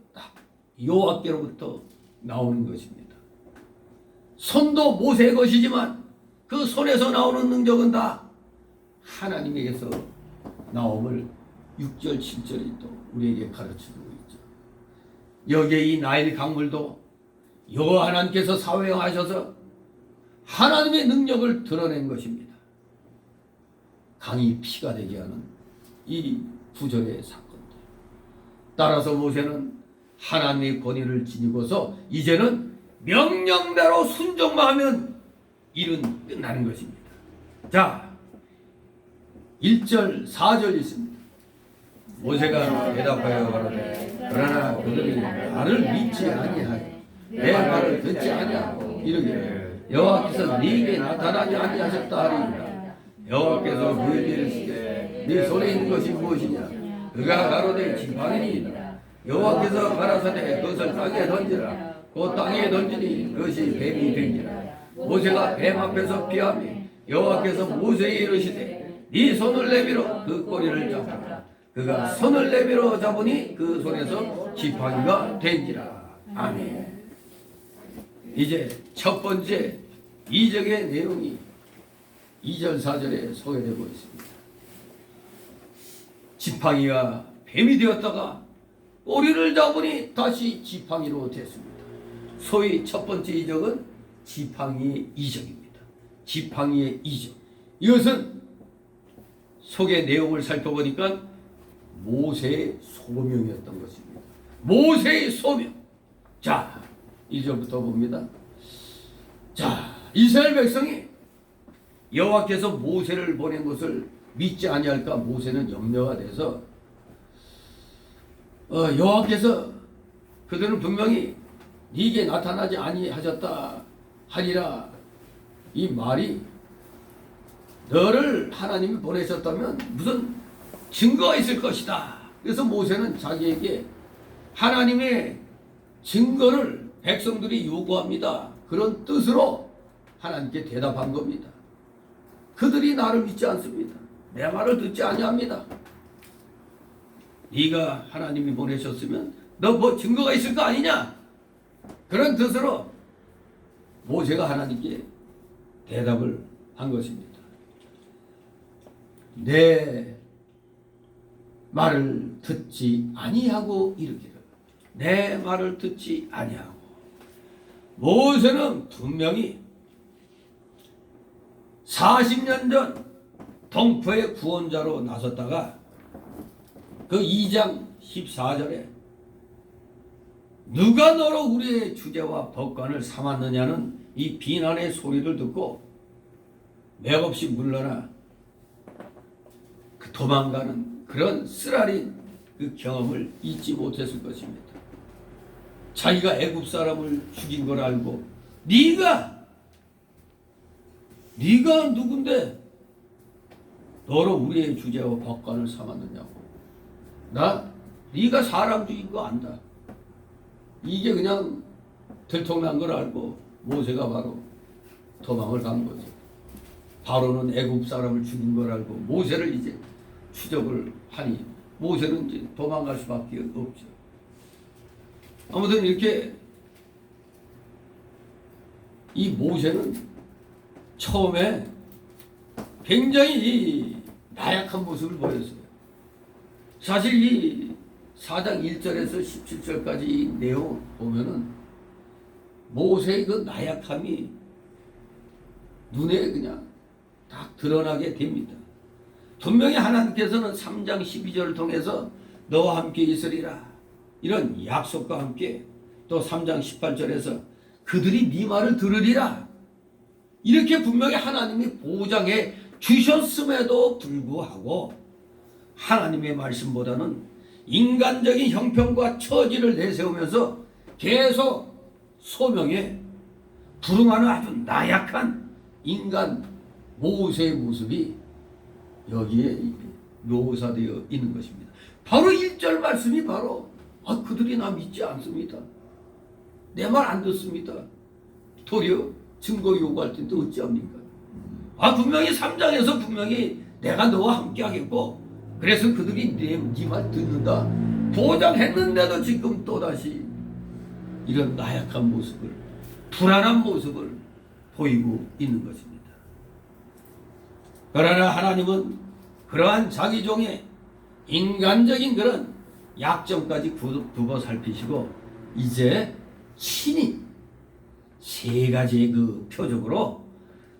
여호와께로부터 나오는 것입니다. 손도 모세의 것이지만 그 손에서 나오는 능력은 다 하나님에게서 나옴을 6절 7절이 또 우리에게 가르쳐주고 있죠. 여기에 이 나일 강물도 여호와 하나님께서 사회화하셔서 하나님의 능력을 드러낸 것입니다. 강이 피가 되게 하는 이 구절의 사건들. 따라서 모세는 하나님의 권위를 지니고서 이제는 명령대로 순종만 하면 일은 끝나는 것입니다. 자, 1절 4절 있습니다. 모세가 대답하여 가로되 그러나 그들이 나를 믿지 아니하여 내 말을 듣지 아니하고 이르기를 여호와께서 네게 나타나지 아니하셨다 하리이다. 여호와께서 그에게 이르시되 네 손에 있는 것이 무엇이냐? 그가 가로되 지팡이니이다. 여호와께서 가라사대 그것을 땅에 던지라. 그 땅에 던지니 그것이 뱀이 되니라. 모세가 뱀 앞에서 피하며 여호와께서 모세에게 이르시되 네 손을 내밀어 그 꼬리를 잡으라. 그가 손을 내밀어 잡으니 그 손에서 지팡이가 된지라. 아멘. 이제 첫 번째 이적의 내용이 2절 4절에 소개되고 있습니다. 지팡이가 뱀이 되었다가 꼬리를 잡으니 다시 지팡이로 됐습니다. 소위 첫 번째 이적은 지팡이의 이적입니다. 지팡이의 이적. 이것은 속의 내용을 살펴보니까 모세의 소명이었던 것입니다. 모세의 소명. 자, 1절부터 봅니다. 자, 이스라엘 백성이 여호와께서 모세를 보낸 것을 믿지 아니할까 모세는 염려가 돼서 여호와께서 그들은 분명히 네게 나타나지 아니하셨다 하리라. 이 말이 너를 하나님이 보내셨다면 무슨 증거가 있을 것이다. 그래서 모세는 자기에게 하나님의 증거를 백성들이 요구합니다. 그런 뜻으로 하나님께 대답한 겁니다. 그들이 나를 믿지 않습니다. 내 말을 듣지 아니합니다. 네가 하나님이 보내셨으면 너 뭐 증거가 있을 거 아니냐? 그런 뜻으로 모세가 하나님께 대답을 한 것입니다. 내 말을 듣지 아니하고 이르기를. 내 말을 듣지 아니하고. 모세는 분명히 40년 전 동포의 구원자로 나섰다가 그 2장 14절에 누가 너로 우리의 주제와 법관을 삼았느냐는 이 비난의 소리를 듣고 맥없이 물러나 그 도망가는 그런 쓰라린 그 경험을 잊지 못했을 것입니다. 자기가 애굽 사람을 죽인 걸 알고 네가 누군데 너로 우리의 주제와 법관을 삼았느냐고. 네가 사람 죽인 거 안다. 이게 그냥 들통난 걸 알고 모세가 바로 도망을 간 거지. 바로는 애굽 사람을 죽인 걸 알고 모세를 이제 추적을 하니 모세는 이제 도망갈 수밖에 없죠. 아무튼 이렇게 이 모세는 처음에 굉장히 나약한 모습을 보였어요. 사실 이 4장 1절에서 17절까지 이 내용 보면은 모세의 그 나약함이 눈에 그냥 딱 드러나게 됩니다. 분명히 하나님께서는 3장 12절을 통해서 너와 함께 있으리라 이런 약속과 함께 또 3장 18절에서 그들이 네 말을 들으리라 이렇게 분명히 하나님이 보장해 주셨음에도 불구하고 하나님의 말씀보다는 인간적인 형편과 처지를 내세우면서 계속 소명에 불응하는 아주 나약한 인간 모세의 모습이 여기에 묘사되어 있는 것입니다. 바로 1절 말씀이 바로 그들이 나 믿지 않습니다. 내 말 안 듣습니다. 도리어 증거 요구할 텐데 어찌합니까? 분명히 3장에서 분명히 내가 너와 함께 하겠고 그래서 그들이 네 말 듣는다 보장했는데도 지금 또다시 이런 나약한 모습을 불안한 모습을 보이고 있는 것입니다. 그러나 하나님은 그러한 자기 종의 인간적인 그런 약점까지 두고 살피시고 이제 친히 세 가지의 그 표적으로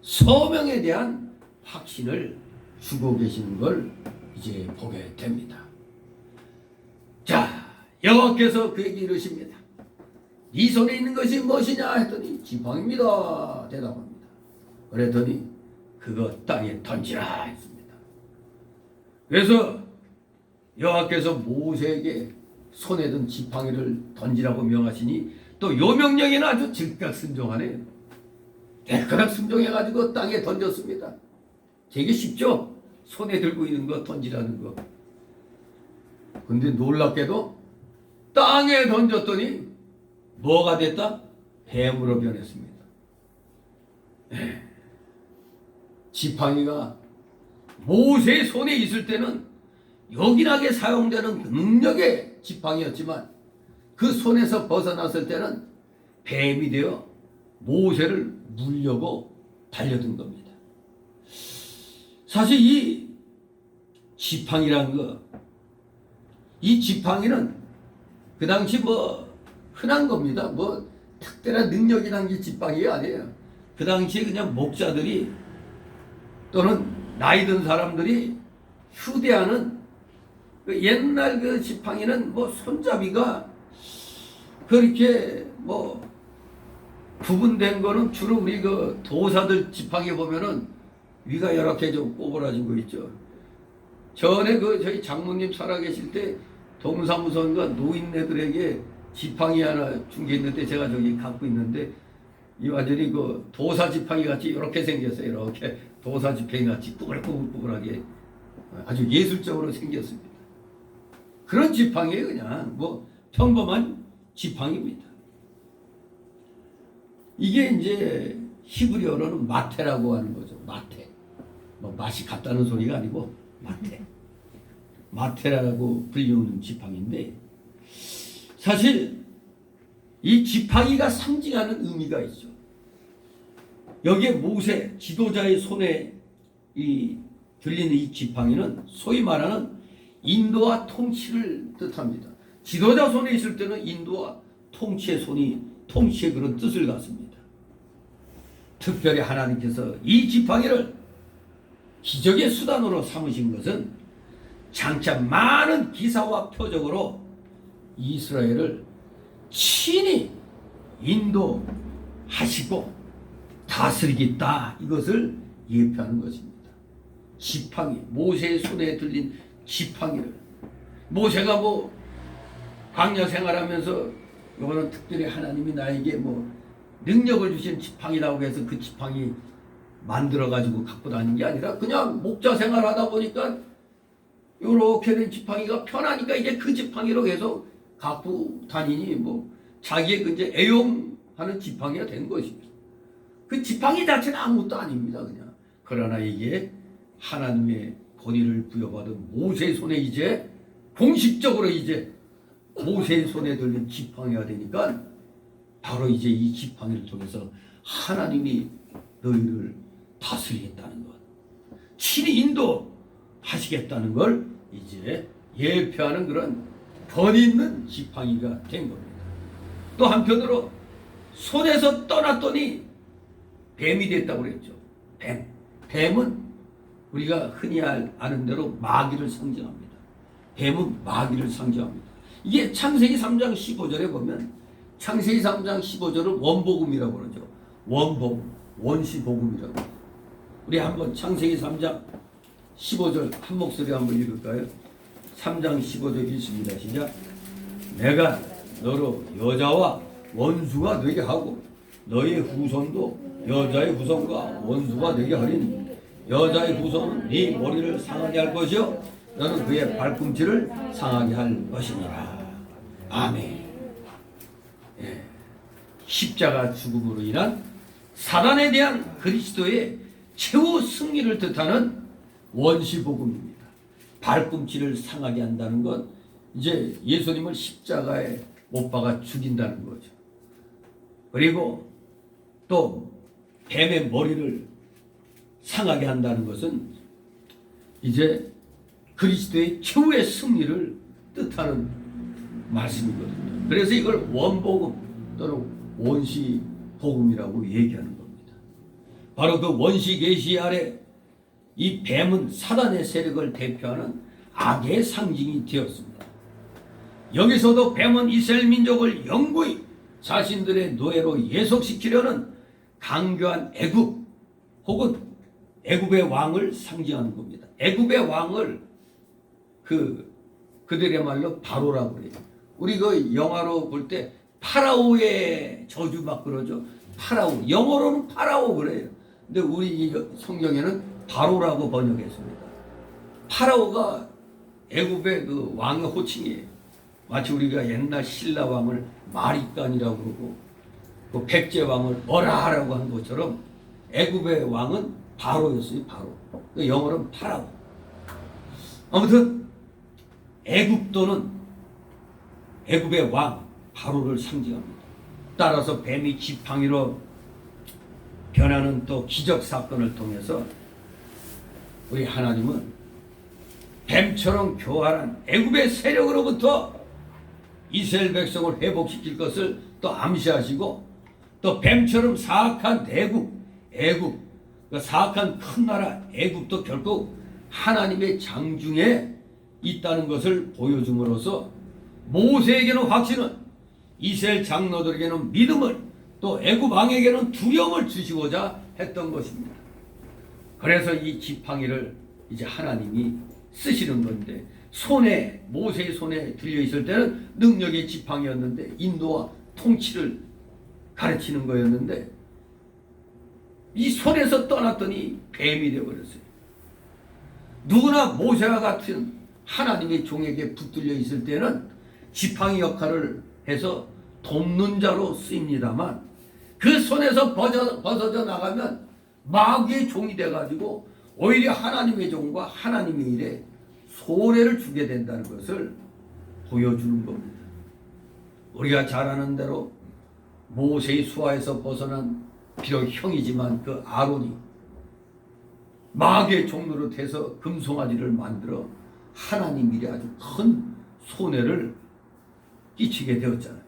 소명에 대한 확신을 주고 계시는 걸 이제 보게 됩니다. 자, 여호와께서 그에게 이르십니다. 네 손에 있는 것이 무엇이냐 했더니 지팡이입니다. 대답합니다. 그랬더니 그거 땅에 던지라 했습니다. 그래서 여호와께서 모세에게 손에 든 지팡이를 던지라고 명하시니 또 요 명령에는 아주 즉각 순종하네요. 대가닥 순종해가지고 땅에 던졌습니다. 되게 쉽죠? 손에 들고 있는 거 던지라는 거. 근데 놀랍게도 땅에 던졌더니 뭐가 됐다? 뱀으로 변했습니다. 지팡이가 모세의 손에 있을 때는 요긴하게 사용되는 능력의 지팡이였지만 그 손에서 벗어났을 때는 뱀이 되어 모세를 물려고 달려든 겁니다. 사실 이 지팡이란 거, 이 지팡이는 그 당시 뭐 흔한 겁니다. 뭐 특별한 능력이란 게 지팡이가 아니에요. 그 당시에 그냥 목자들이 또는 나이 든 사람들이 휴대하는 그 옛날 그 지팡이는 뭐 손잡이가 그렇게 뭐 구분된 거는 주로 우리 그 도사들 지팡이 보면은 위가 이렇게 좀 꼬부라진 거 있죠. 전에 그 저희 장모님 살아계실 때 동사무소인가 노인네들에게 지팡이 하나 준 게 있는데 제가 저기 갖고 있는데 이 완전히 그 도사 지팡이 같이 이렇게 생겼어요. 이렇게 도사 지팡이 같이 꾸불꾸불꾸불하게 아주 예술적으로 생겼습니다. 그런 지팡이에요. 그냥 뭐 평범한 지팡이입니다. 이게 이제 히브리어로는 마테라고 하는 거죠. 마테. 뭐 맛이 같다는 소리가 아니고 마테. 마테라고 불리우는 지팡이인데 사실 이 지팡이가 상징하는 의미가 있죠. 여기에 모세 지도자의 손에 이 들리는 이 지팡이는 소위 말하는 인도와 통치를 뜻합니다. 지도자 손에 있을 때는 인도와 통치의 손이 통치의 그런 뜻을 갖습니다. 특별히 하나님께서 이 지팡이를 기적의 수단으로 삼으신 것은 장차 많은 기사와 표적으로 이스라엘을 친히 인도하시고 다스리겠다, 이것을 예표하는 것입니다. 지팡이, 모세의 손에 들린 지팡이를, 모세가 뭐 광야 생활하면서 이거는 특별히 하나님이 나에게 뭐 능력을 주신 지팡이라고 해서 그 지팡이 만들어 가지고 갖고 다니는 게 아니라 그냥 목자 생활하다 보니까 요렇게 된 지팡이가 편하니까 이제 그 지팡이로 계속 갖고 다니니 뭐 자기의 그 이제 애용하는 지팡이가 된 것입니다. 그 지팡이 자체는 아무것도 아닙니다. 그냥. 그러나 이게 하나님의 권위를 부여받은 모세의 손에 이제 공식적으로 이제 모세의 손에 들린 지팡이가 되니까 바로 이제 이 지팡이를 통해서 하나님이 너희를 다스리겠다는 것, 친히 인도하시겠다는 걸 이제 예표하는 그런 권위 있는 지팡이가 된 겁니다. 또 한편으로 손에서 떠났더니 뱀이 됐다고 그랬죠. 뱀은 우리가 흔히 아는 대로 마귀를 상징합니다. 뱀은 마귀를 상징합니다. 이게 창세기 3장 15절에 보면 창세기 3장 15절을 원복음이라고 그러죠. 원복음, 원시복음이라고. 우리 한번 창세기 3장 15절 한 목소리 한번 읽을까요? 3장 15절 읽습니다. 시작. 내가 너로 여자와 원수가 되게 하고 너의 후손도 여자의 후손과 원수가 되게 하리니 여자의 후손은 네 머리를 상하게 할 것이요 너는 그의 발꿈치를 상하게 할 것이니라. 아멘. 예. 십자가 죽음으로 인한 사단에 대한 그리스도의 최후 승리를 뜻하는 원시복음입니다. 발꿈치를 상하게 한다는 건 이제 예수님을 십자가에 못 박아 죽인다는 거죠. 그리고 또 뱀의 머리를 상하게 한다는 것은 이제 그리스도의 최후의 승리를 뜻하는 말씀이거든요. 그래서 이걸 원복음 또는 원시복음이라고 얘기하는 겁니다. 바로 그 원시계시 아래 이 뱀은 사단의 세력을 대표하는 악의 상징이 되었습니다. 여기서도 뱀은 이스라엘 민족을 영구히 자신들의 노예로 예속시키려는 강교한 애굽 혹은 애굽의 왕을 상징하는 겁니다. 애굽의 왕을 그들의 말로 바로라고 그래요. 우리 그 영화로 볼 때 파라오의 저주 막 그러죠. 파라오. 영어로는 파라오 그래요. 근데 우리 성경에는 바로라고 번역했습니다. 파라오가 애굽의 그 왕의 호칭이에요. 마치 우리가 옛날 신라 왕을 마리간이라고 그러고 그 백제 왕을 어라라고 한 것처럼 애굽의 왕은 바로였어요. 바로. 영어로는 파라오. 아무튼 애굽도는 애굽의 왕 바로를 상징합니다. 따라서 뱀이 지팡이로 변하는 또 기적 사건을 통해서 우리 하나님은 뱀처럼 교활한 애굽의 세력으로부터 이스라엘 백성을 회복시킬 것을 또 암시하시고, 또 뱀처럼 사악한 애굽, 그 사악한 큰 나라 애굽도 결국 하나님의 장중에 있다는 것을 보여줌으로써 모세에게는 확신을, 이스라엘 장로들에게는 믿음을, 또 애굽 왕에게는 두려움을 주시고자 했던 것입니다. 그래서 이 지팡이를 이제 하나님이 쓰시는 건데, 모세의 손에 들려 있을 때는 능력의 지팡이였는데 인도와 통치를 가르치는 거였는데, 이 손에서 떠났더니 뱀이 되어버렸어요. 누구나 모세와 같은 하나님의 종에게 붙들려 있을 때는 지팡이 역할을 해서 돕는 자로 쓰입니다만, 그 손에서 벗어져 나가면 마귀의 종이 돼가지고 오히려 하나님의 종과 하나님의 일에 소래를 주게 된다는 것을 보여주는 겁니다. 우리가 잘 아는 대로 모세의 수하에서 벗어난 비록 형이지만 그 아론이 마귀의 종로로 돼서 금송아지를 만들어 하나님 일에 아주 큰 손해를 끼치게 되었잖아요.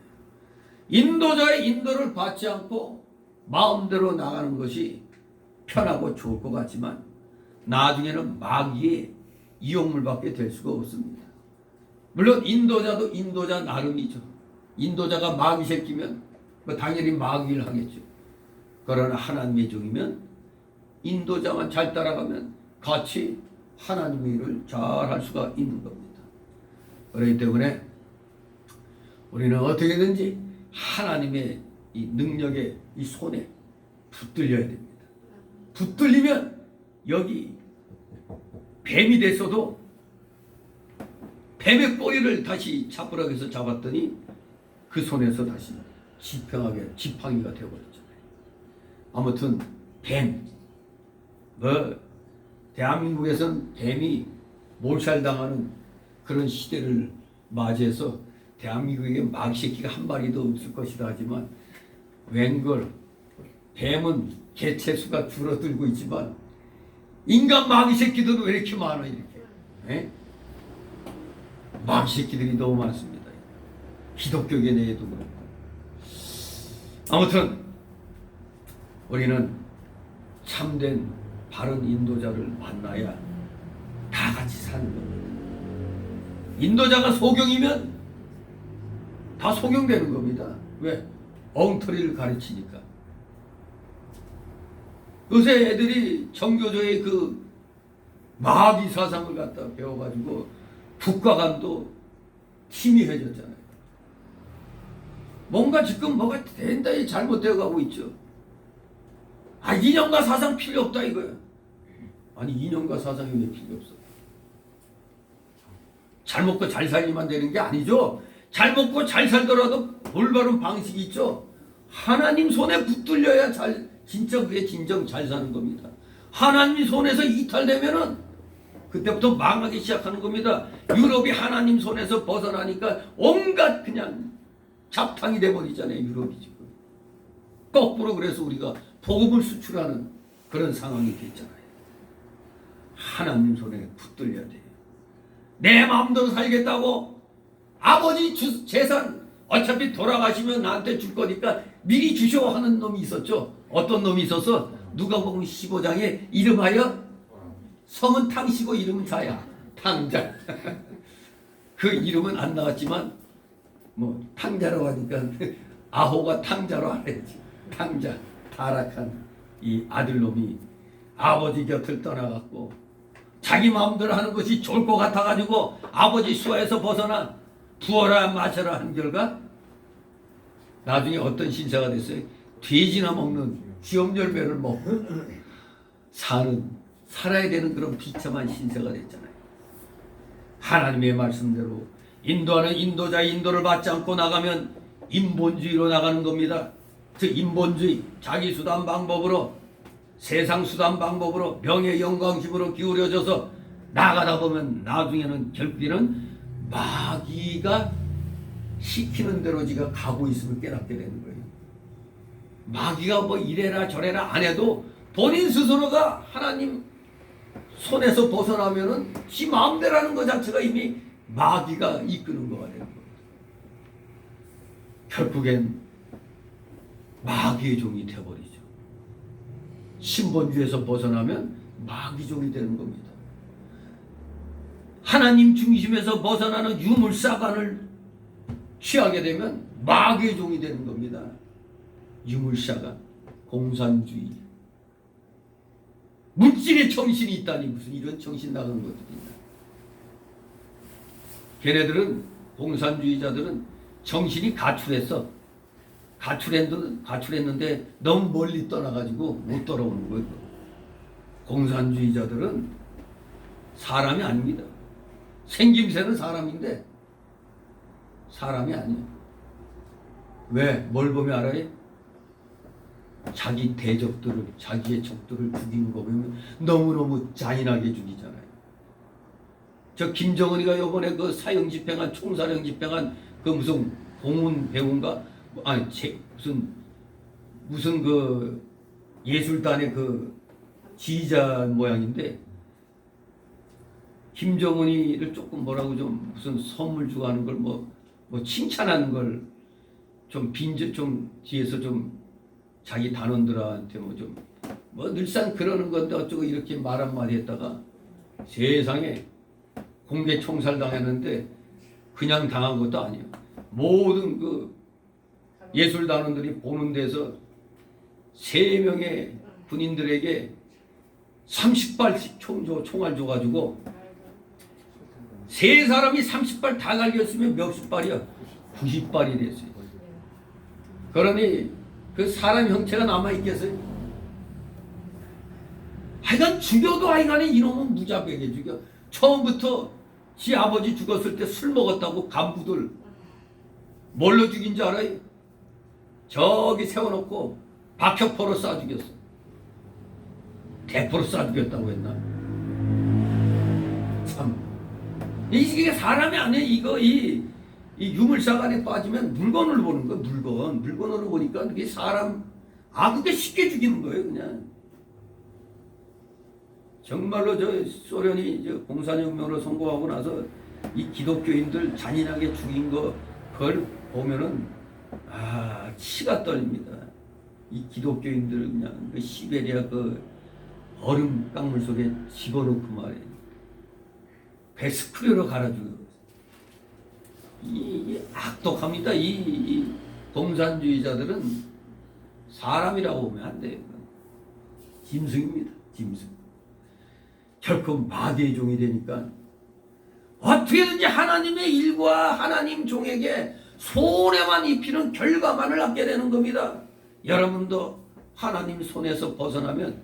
인도자의 인도를 받지 않고 마음대로 나가는 것이 편하고 좋을 것 같지만 나중에는 마귀의 이용물밖에 될 수가 없습니다. 물론 인도자도 인도자 나름이죠. 인도자가 마귀 새끼면 당연히 마귀를 하겠죠. 그러나 하나님의 종이면 인도자만 잘 따라가면 같이 하나님의 일을 잘 할 수가 있는 겁니다. 그렇기 때문에 우리는 어떻게든지 하나님의 이 능력의 이 손에 붙들려야 됩니다. 붙들리면 여기 뱀이 됐어도 뱀의 꼬리를 다시 잡으라고 해서 잡았더니 그 손에서 다시 지팡이가 되어버렸잖아요. 아무튼 뱀, 대한민국에서는 뱀이 몰살당하는 그런 시대를 맞이해서 대한민국에 마귀새끼가 한 마리도 없을 것이다 하지만 웬걸 뱀은 개체수가 줄어들고 있지만 인간 마귀새끼들은 왜 이렇게 많아 이렇게? 마귀새끼들이 너무 많습니다. 기독교계 내에도 그렇고. 아무튼 우리는 참된 바른 인도자를 만나야 다 같이 사는 겁니다. 인도자가 소경이면 다 소경되는 겁니다. 왜? 엉터리를 가르치니까. 요새 애들이 정교조의 그 마귀 사상을 갖다 배워가지고 국가관도 희미해졌잖아요. 뭔가 지금 뭐가 대단히 잘못되어 가고 있죠. 이념과 사상 필요 없다 이거야. 아니 이념과 사상이 왜 필요 없어? 잘 먹고 잘 살기만 되는 게 아니죠. 잘 먹고 잘 살더라도 올바른 방식이 있죠. 하나님 손에 붙들려야 진짜 그게 진정 잘 사는 겁니다. 하나님 손에서 이탈되면은 그때부터 망하기 시작하는 겁니다. 유럽이 하나님 손에서 벗어나니까 온갖 그냥 잡탕이 돼버리잖아요. 유럽이 지금. 거꾸로 그래서 우리가 복음을 수출하는 그런 상황이 됐잖아요. 하나님 손에 붙들려야 돼요. 내 마음대로 살겠다고 아버지 재산 어차피 돌아가시면 나한테 줄 거니까 미리 주셔 하는 놈이 있었죠. 어떤 놈이 있어서 누가복음 15장에 이름하여 성은 탕시고 이름은 자야. 탕자. 그 이름은 안 나왔지만 뭐 탕자라고 하니까 아호가 탕자로 알았지. 탕자. 타락한 이 아들놈이 아버지 곁을 떠나갔고 자기 마음대로 하는 것이 좋을 것 같아가지고 아버지 수하에서 벗어나 부어라 마셔라 한 결과 나중에 어떤 신사가 됐어요? 돼지나 먹는 지엄열매를 먹고 살아야 되는 그런 비참한 신사가 됐잖아요. 하나님의 말씀대로 인도하는 인도자의 인도를 받지 않고 나가면 인본주의로 나가는 겁니다. 그 인본주의, 자기 수단 방법으로 세상 수단 방법으로 명예 영광심으로 기울여져서 나가다 보면 나중에는 결국에는 마귀가 시키는 대로 지가 가고 있음을 깨닫게 되는 거예요. 마귀가 뭐 이래라 저래라 안 해도 본인 스스로가 하나님 손에서 벗어나면은 지 마음대로 하는 것 자체가 이미 마귀가 이끄는 거가 되는 거예요. 결국엔 마귀의 종이 되어버리죠. 신본주의에서 벗어나면 마귀 종이 되는 겁니다. 하나님 중심에서 벗어나는 유물사관을 취하게 되면 마귀의 종이 되는 겁니다. 유물사관, 공산주의, 물질의 정신이 있다니 무슨 이런 정신 나간 것들이냐. 걔네들은 공산주의자들은 정신이 가출했는데 너무 멀리 떠나가지고 못 돌아오는 거예요. 공산주의자들은 사람이 아닙니다. 생김새는 사람인데 사람이 아니에요. 왜? 뭘 보면 알아요? 자기 대적들을, 자기의 적들을 죽이는 거 보면 너무너무 잔인하게 죽이잖아요. 저 김정은이가 요번에 그 사형 집행한, 총사형 집행한 그 무슨 공훈 배우인가? 아니, 무슨 그 예술단의 그 지휘자 모양인데, 김정은이를 조금 뭐라고 좀 무슨 선물 주고 하는 걸 뭐 칭찬하는 걸 좀 좀 뒤에서 좀 자기 단원들한테 뭐 늘상 그러는 건데 어쩌고 이렇게 말 한마디 했다가 세상에 공개 총살 당했는데 그냥 당한 것도 아니에요. 모든 그 예술단원들이 보는 데서 3명의 군인들에게 30발씩 총알 줘가지고 3사람이 30발 다 갈겼으면 몇십 발이야? 90발이 됐어요. 그러니 그 사람 형체가 남아있겠어요? 하여간 죽여도 하여간에 이놈은 무자백에 죽여. 처음부터 지 아버지 죽었을 때 술 먹었다고 간부들 뭘로 죽인 줄 알아요? 저기 세워놓고 박격포로 쏴 죽였어. 대포로 쏴 죽였다고 했나? 참, 이게 사람이 아니에요. 이거 이 유물사관에 빠지면 물건을 보는 거예요. 물건으로 보니까 그게 사람, 그게 쉽게 죽이는 거예요. 그냥 정말로 저 소련이 공산혁명으로 성공하고 나서 이 기독교인들 잔인하게 죽인 그걸 보면은 치가 떨립니다. 이 기독교인들 그냥 그 시베리아 그 얼음 강물 속에 집어넣고 말이에요. 배 스크류로 갈아주고. 이 악독합니다. 이 공산주의자들은 사람이라고 보면 안 돼요. 짐승입니다. 짐승. 결코 마귀의 종이 되니까 어떻게든지 하나님의 일과 하나님 종에게 손해만 입히는 결과만을 갖게 되는 겁니다. 여러분도 하나님 손에서 벗어나면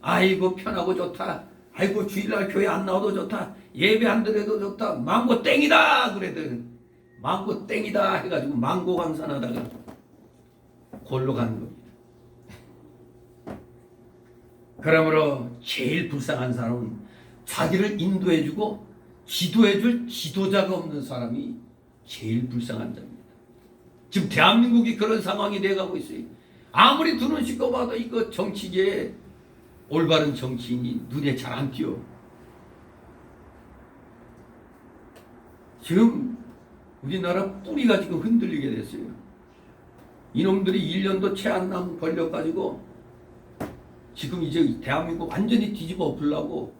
아이고 편하고 좋다. 아이고 주일날 교회 안 나와도 좋다. 예배 안 드려도 좋다. 망고 땡이다 그래도 망고 땡이다 해가지고 망고 강산하다가 골로 가는 겁니다. 그러므로 제일 불쌍한 사람은 자기를 인도해주고 지도해줄 지도자가 없는 사람이 제일 불쌍한 자입니다. 지금 대한민국이 그런 상황이 돼가고 있어요. 아무리 눈을 씻고 봐도 이거 정치계에 올바른 정치인이 눈에 잘 안 띄어. 지금 우리나라 뿌리가 지금 흔들리게 됐어요. 이놈들이 1년도 채 안 남은 권력 가지고 지금 이제 대한민국 완전히 뒤집어 엎으려고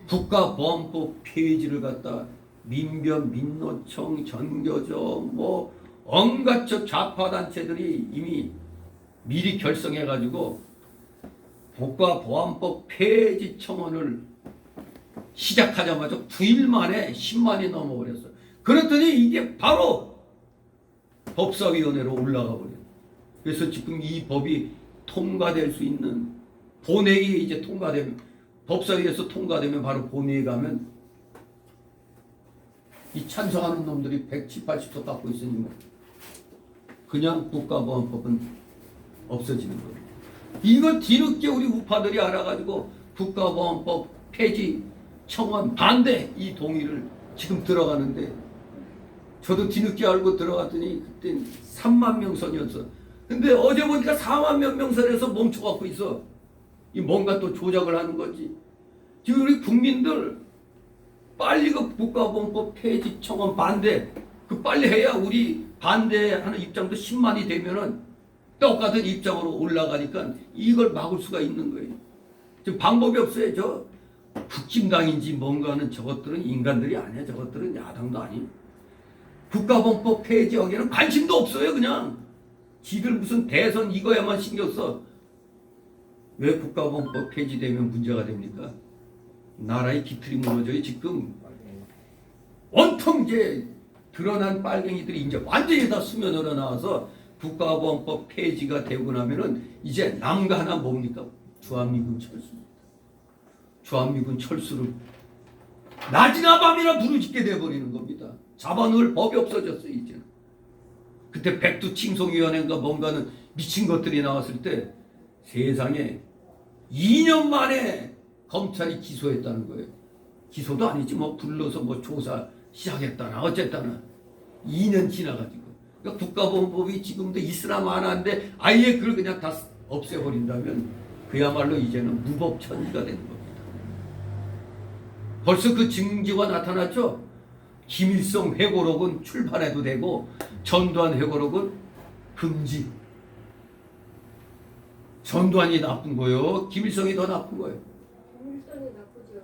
국가보안법 폐지를 갖다 민변, 민노총, 전교조 뭐 온갖 좌파단체들이 이미 미리 결성해가지고 국가보안법 폐지 청원을 시작하자마자 9일 만에 10만이 넘어버렸어. 그랬더니 이게 바로 법사위원회로 올라가 버려요. 그래서 지금 이 법이 통과될 수 있는 본회의에 이제 통과되면 법사위에서 통과되면 바로 본회의에 가면 이 찬성하는 놈들이 170, 80석 갖고 있으니 뭐 그냥 국가보안법은 없어지는 거예요. 이거 뒤늦게 우리 우파들이 알아가지고 국가보안법 폐지 청원 반대 이 동의를 지금 들어가는데 저도 뒤늦게 알고 들어갔더니 그때 3만 명 선이었어. 근데 어제 보니까 4만 몇 명 선에서 멈춰갖고 있어. 이 뭔가 또 조작을 하는 거지. 지금 우리 국민들 빨리 그 국가보험법 폐지 청원 반대 그 빨리 해야 우리 반대하는 입장도 10만이 되면은 똑같은 입장으로 올라가니까 이걸 막을 수가 있는 거예요. 지금 방법이 없어요. 저 국힘당인지 뭔가는 저것들은 인간들이 아니야. 저것들은 야당도 아니. 국가보험법 폐지 여기에는 관심도 없어요. 그냥 지들 무슨 대선 이거야만 신경 써. 왜 국가보험법 폐지되면 문제가 됩니까? 나라의 기틀이 무너져요. 지금 온통 이제 드러난 빨갱이들이 이제 완전히 다 수면으로 나와서 국가보험법 폐지가 되고 나면은 이제 남가 하나 뭡니까? 주한미군 철수입니다. 주한미군 철수를 낮이나 밤이나 부르짖게 돼버리는 겁니다. 잡아놓을 법이 없어졌어요. 이제는. 그때 백두칭송위원회인가 뭔가는 미친 것들이 나왔을 때 세상에 2년 만에 검찰이 기소했다는 거예요. 기소도 아니지 뭐 불러서 뭐 조사 시작했다나 어쨌다나 2년 지나가지고. 그러니까 국가보험법이 지금도 있으나 마나인데 아예 그걸 그냥 다 없애버린다면 그야말로 이제는 무법천지가 되는 겁니다. 벌써 그 증거가 나타났죠. 김일성 회고록은 출판해도 되고 전두환 회고록은 금지. 전두환이 나쁜 거예요. 김일성이 더 나쁜 거예요. 김일성이 나쁘죠.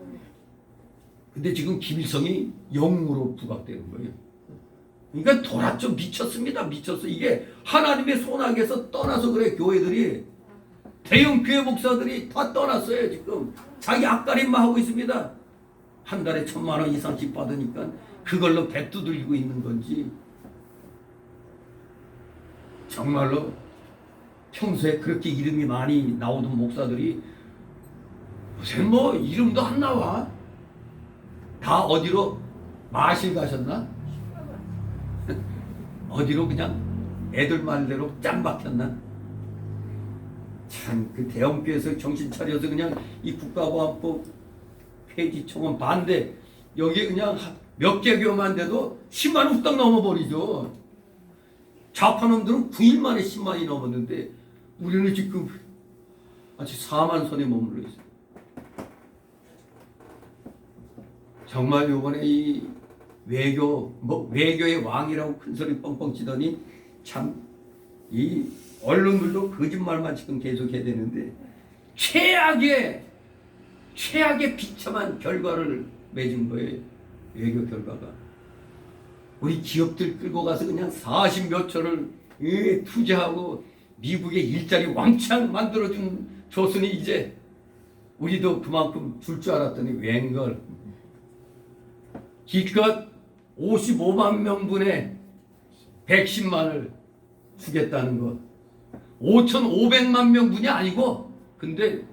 근데 지금 김일성이 영으로 부각되는 거예요. 그러니까 돌았죠. 미쳤습니다. 미쳤어. 이게 하나님의 손아귀에서 떠나서 그래. 교회들이 대형 교회 목사들이 다 떠났어요. 지금 자기 앞가림만 하고 있습니다. 한 달에 1,000만 원 이상씩 받으니까 그걸로 배 두들기고 있는 건지 정말로 평소에 그렇게 이름이 많이 나오던 목사들이 요새 뭐 이름도 안 나와. 다 어디로 마실 가셨나? 어디로 그냥 애들 말대로 짱 박혔나? 참 그 대형교회에서 정신 차려서 그냥 이 국가보안법 폐지 청원 반대 여기에 그냥 몇 개 교만 돼도 10만 원 후딱 넘어버리죠. 좌파놈들은 9일 만에 10만이 넘었는데 우리는 지금 아직 4만 선에 머물러 있어요. 정말 요번에 이 외교의 왕이라고 큰 소리 뻥뻥 치더니 참 이 언론들도 거짓말만 지금 계속 해야 되는데 최악의 비참한 결과를 맺은 거예요. 외교 결과가. 우리 기업들 끌고 가서 그냥 40몇 초를 투자하고 미국에 일자리 왕창 만들어준 조선이 이제 우리도 그만큼 줄 줄 알았더니 웬걸. 기껏 55만 명분의 백신만을 주겠다는 것. 5,500만 명분이 아니고 근데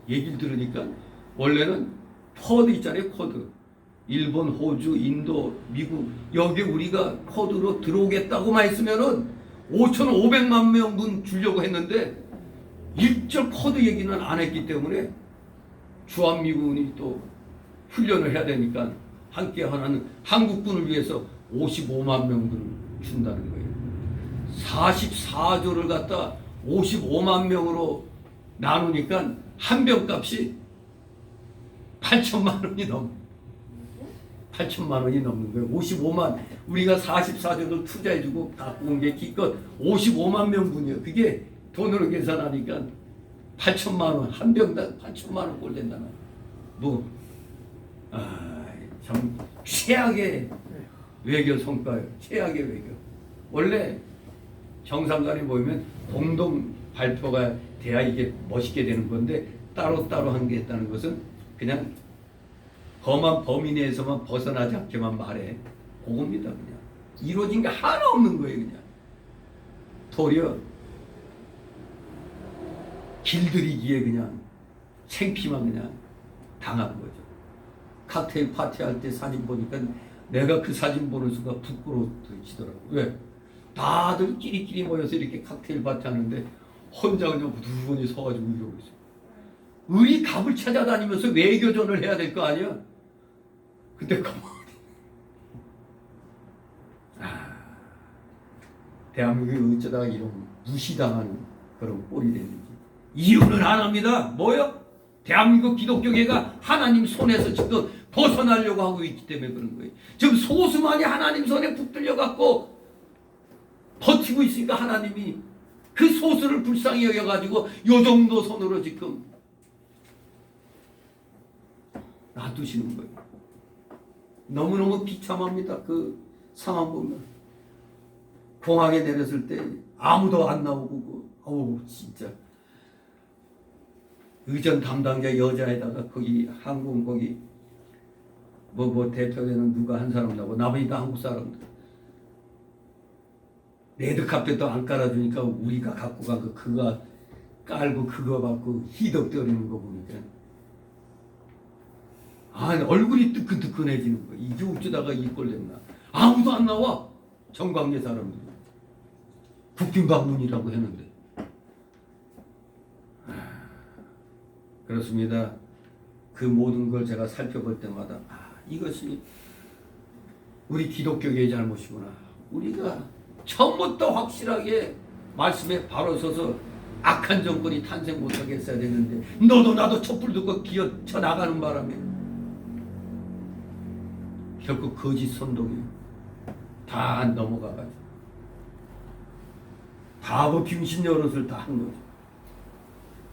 얘기를 들으니까 원래는 쿼드 있잖아요. 쿼드. 일본, 호주, 인도, 미국 여기 우리가 쿼드로 들어오겠다고만 했으면은 5,500만 명분 주려고 했는데 일절 쿼드 얘기는 안 했기 때문에 주한미군이 또 훈련을 해야 되니까 함께 하는 한국군을 위해서 55만 명분을 준다는 거예요. 44조를 갖다 55만 명으로 나누니까 한 병값이 8천만 원이 넘어. 8천만 원이 넘는 거예요. 55만 우리가 44조를 투자해주고 갖고 온 게 기껏 55만 명분이에요. 그게 돈으로 계산하니까 8천만 원 한 병당 8천만 원 꼴 된다나. 뭐 참 최악의 외교 성과예요. 최악의 외교. 원래 정상간에 모이면 공동 발표가 돼야 이게 멋있게 되는 건데 따로따로 한 게 있다는 것은 그냥 험한 범위 내에서만 벗어나지 않게만 말해. 그겁니다. 그냥 이루어진 게 하나 없는 거예요. 그냥 도리어 길들이기에 그냥 생피만 그냥 당한 거죠. 칵테일 파티할 때 사진 보니까 내가 그 사진 보는 순간 부끄러워지더라고요. 왜? 다들 끼리끼리 모여서 이렇게 칵테일 파티 하는데 혼자 그냥 무두분이 서가지고 이러고 있어요. 우리 갑을 찾아다니면서 외교전을 해야 될 거 아니야? 근데 대한민국이 어쩌다가 이런 무시당하는 그런 꼴이 됐는지. 이유는 하나입니다. 뭐요? 대한민국 기독교계가 하나님 손에서 지금 벗어나려고 하고 있기 때문에 그런 거예요. 지금 소수만이 하나님 손에 붙들려 갖고 버티고 있으니까 하나님이 그 소수를 불쌍히 여겨가지고 요 정도 손으로 지금 놔두시는 거예요. 너무너무 비참합니다. 그 상황 보면 공항에 내렸을 때 아무도 안 나오고 어우 진짜 의전 담당자 여자에다가 거기 항공 거기 뭐 대표되는 누가 한 사람 나고 나머지 다 한국 사람들 레드카펫도 안 깔아주니까 우리가 갖고 간 거 그거 깔고 그거 받고 희덕거리는 거 보니까 얼굴이 뜨끈뜨끈해지는 거야. 이게 어쩌다가 이 꼴 됐나. 아무도 안 나와. 정관계 사람들 국빈 방문이라고 했는데 그렇습니다. 그 모든 걸 제가 살펴볼 때마다 이것이 우리 기독교계의 잘못이구나. 우리가 처음부터 확실하게 말씀에 바로 서서 악한 정권이 탄생 못하게 했어야 되는데 너도 나도 촛불 듣고 기어쳐 나가는 바람에 결국 거짓 선동이 다 넘어가가지고 바보 귀신 노릇을 다 한 거죠.